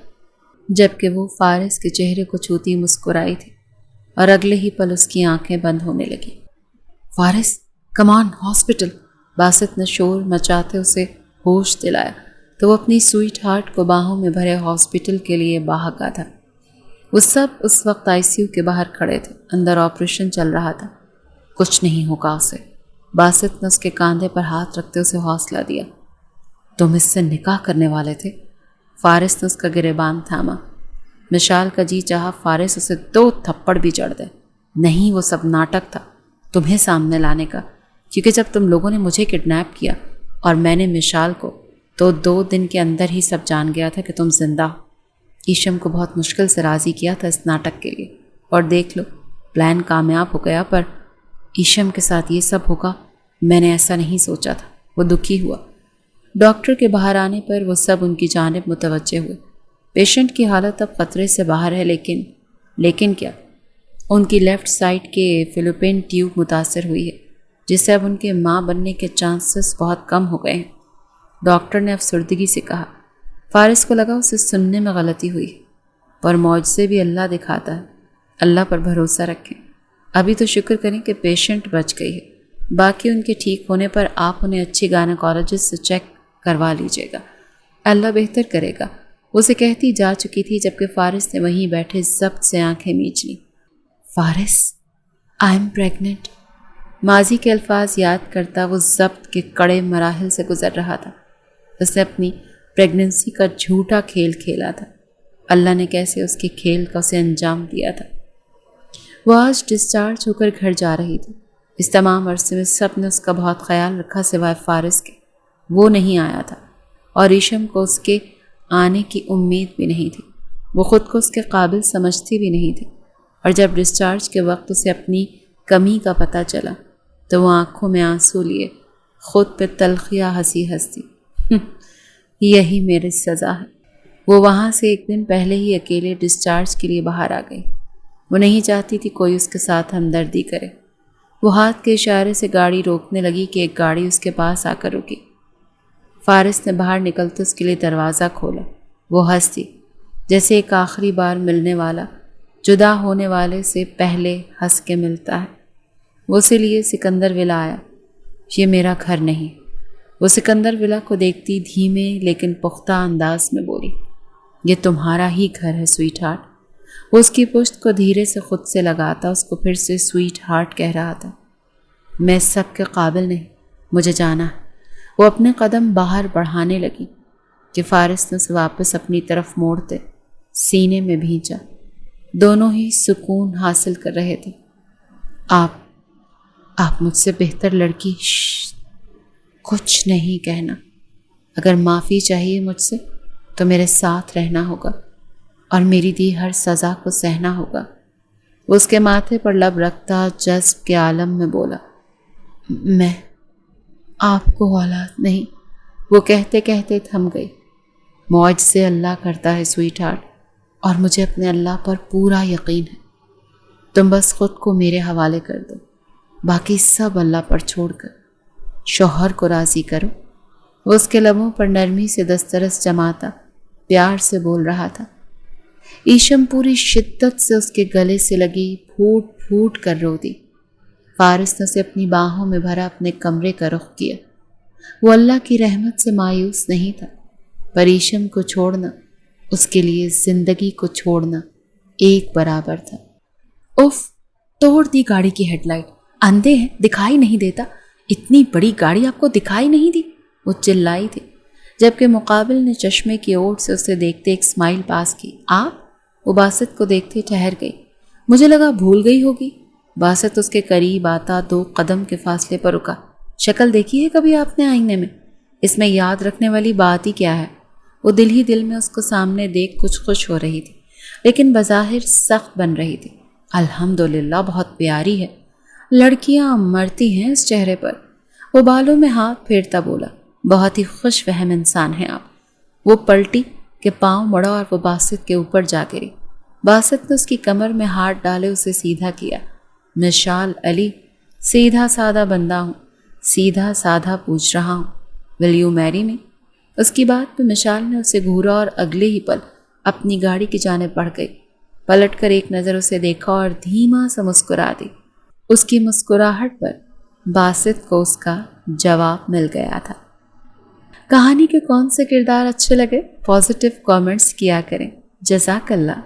جبکہ وہ فارس کے چہرے کو چھوتی مسکرائی تھی اور اگلے ہی پل اس کی آنکھیں بند ہونے لگی۔ فارس، کمان ہاسپٹل! باسط نے شور مچاتے اسے ہوش دلایا تو وہ اپنی سوئٹ ہارٹ کو باہوں میں بھرے ہاسپٹل کے لیے بھاگا تھا۔ وہ سب اس وقت آئی سی یو کے باہر کھڑے تھے، اندر آپریشن چل رہا تھا۔ کچھ نہیں ہوگا اسے۔ باسط نے اس کے کاندھے پر ہاتھ رکھتے اسے حوصلہ دیا۔ تم اس سے نکاح کرنے والے تھے؟ فارس نے اس کا گریبان تھاما۔ مشال کا جی چاہا فارس اسے 2 تھپڑ بھی جڑ دے۔ نہیں، وہ سب ناٹک تھا تمہیں سامنے لانے کا، کیونکہ جب تم لوگوں نے مجھے کڈنیپ کیا اور میں نے مشال کو، تو 2 دن کے اندر ہی سب جان گیا تھا کہ تم زندہ ہو۔ ایشم کو بہت مشکل سے راضی کیا تھا اس ناٹک کے لیے، اور دیکھ لو پلان کامیاب ہو گیا، پر ایشم کے ساتھ یہ سب ہوگا میں نے ایسا نہیں سوچا تھا۔ وہ دکھی ہوا۔ ڈاکٹر کے باہر آنے پر وہ سب ان کی جانب متوجہ ہوئے۔ پیشنٹ کی حالت اب خطرے سے باہر ہے، لیکن کیا؟ ان کی لیفٹ سائڈ کے فیلوپین ٹیوب متاثر ہوئی ہے، جس سے اب ان کے ماں بننے کے چانسز بہت کم ہو گئے ہیں، ڈاکٹر نے افسردگی سے کہا۔ فارس کو لگا اسے سننے میں غلطی ہوئی، پر معجزے بھی اللہ دکھاتا ہے۔ اللہ پر بھروسہ رکھیں۔ ابھی تو شکر کریں کہ پیشنٹ بچ گئی ہے، باقی ان کے ٹھیک ہونے پر آپ انہیں اچھی گائنیکالوجسٹ سے چیک کروا لیجیے گا، اللہ بہتر کرے گا، اسے کہتی جا چکی تھی، جبکہ فارس نے وہیں بیٹھے ضبط سے آنکھیں میچ لیں۔ فارس، آئی ایم پریگننٹ۔ ماضی کے الفاظ یاد کرتا وہ ضبط کے کڑے مراحل سے گزر رہا تھا۔ اس نے اپنی پریگننسی کا جھوٹا کھیل کھیلا تھا۔ اللہ نے کیسے اس کے کھیل کا اسے انجام دیا تھا۔ وہ آج ڈسچارج ہو کر گھر جا رہی تھی۔ اس تمام عرصے میں سب نے اس کا بہت خیال رکھا سوائے فارس کے۔ وہ نہیں آیا تھا اور ایشم کو اس کے آنے کی امید بھی نہیں تھی۔ وہ خود کو اس کے قابل سمجھتی بھی نہیں تھی، اور جب ڈسچارج کے وقت اسے اپنی کمی کا پتہ چلا تو وہ آنکھوں میں آنسو لیے خود پہ تلخیاں ہنسی یہی میری سزا ہے۔ وہ وہاں سے ایک دن پہلے ہی اکیلے ڈسچارج کے لیے باہر آ گئی۔ وہ نہیں چاہتی تھی کوئی اس کے ساتھ ہمدردی کرے۔ وہ ہاتھ کے اشارے سے گاڑی روکنے لگی کہ ایک گاڑی اس کے پاس آ کر رکی۔ فارس نے باہر نکلتے اس کے لیے دروازہ کھولا۔ وہ ہنسی جیسے ایک آخری بار ملنے والا جدا ہونے والے سے پہلے ہنس کے ملتا ہے۔ وہ اسے لیے سکندر ولا آیا۔ یہ میرا گھر نہیں۔ وہ سکندر ولا کو دیکھتی دھیمے لیکن پختہ انداز میں بولی، یہ تمہارا ہی گھر ہے سویٹ ہارٹ۔ وہ اس کی پشت کو دھیرے سے خود سے لگاتا اس کو پھر سے سویٹ ہارٹ کہہ رہا تھا۔ میں اس سب کے قابل نہیں، مجھے جانا ہے۔ وہ اپنے قدم باہر بڑھانے لگی کہ فارس نے اسے واپس اپنی طرف موڑتے سینے میں بھینچا۔ دونوں ہی سکون حاصل کر رہے تھے۔ آپ مجھ سے بہتر لڑکی کچھ نہیں کہنا۔ اگر معافی چاہیے مجھ سے تو میرے ساتھ رہنا ہوگا اور میری دی ہر سزا کو سہنا ہوگا۔ وہ اس کے ماتھے پر لب رکھتا جذب کے عالم میں بولا، میں آپ کو اولاد نہیں۔ وہ کہتے کہتے تھم گئی۔ معجزے اللہ کرتا ہے سویٹ ہارٹ، اور مجھے اپنے اللہ پر پورا یقین ہے۔ تم بس خود کو میرے حوالے کر دو، باقی سب اللہ پر چھوڑ کر شوہر کو راضی کرو۔ وہ اس کے لبوں پر نرمی سے دسترس جماتا پیار سے بول رہا تھا۔ ایشم پوری شدت سے اس کے گلے سے لگی، پھوٹ پھوٹ کر رو دی۔ فارس نے اسے اپنی باہوں میں بھرا اپنے کمرے کا رخ کیا۔ وہ اللہ کی رحمت سے مایوس نہیں تھا، پر ایشم کو چھوڑنا اس کے لیے زندگی کو چھوڑنا ایک برابر تھا۔ اف، توڑ دی گاڑی کی ہیڈ لائٹ۔ اندھے ہیں، دکھائی نہیں دیتا؟ اتنی بڑی گاڑی آپ کو دکھائی نہیں دی؟ وہ چلائی تھی، جبکہ مقابل نے چشمے کی اوٹ سے اسے دیکھتے ایک اسمائل پاس کی۔ آپ؟ وہ باسط کو دیکھتے ٹھہر گئی۔ مجھے لگا بھول گئی ہوگی۔ باسط اس کے قریب آتا 2 قدم کے فاصلے پر رکا۔ شکل دیکھی ہے کبھی آپ نے آئینے میں؟ اس میں یاد رکھنے والی بات ہی کیا ہے؟ وہ دل ہی دل میں اس کو سامنے دیکھ کچھ خوش ہو رہی تھی، لیکن بظاہر سخت بن رہی تھی۔ الحمدللہ، بہت پیاری ہے۔ لڑکیاں مرتی ہیں اس چہرے پر۔ وہ بالوں میں ہاتھ پھیرتا بولا، بہت ہی خوش فہم انسان ہیں آپ۔ وہ پلٹی کہ پاؤں مڑا اور وہ باسط کے اوپر جا گری۔ باسط نے اس کی کمر میں ہاتھ ڈالے اسے سیدھا کیا۔ مشال علی، سیدھا سادہ بندہ ہوں، سیدھا سادھا پوچھ رہا ہوں، ول یو میری می؟ اس کی بات پہ مشال نے اسے گھورا اور اگلے ہی پل اپنی گاڑی کی جانب بڑھ گئی۔ پلٹ کر ایک نظر اسے دیکھا اور دھیما سا مسکرا دی۔ اس کی مسکراہٹ پر باسط کو اس کا جواب مل گیا تھا۔ کہانی کے کون سے کردار اچھے لگے؟ پازیٹیو کامنٹس کیا کریں۔ جزاک اللہ۔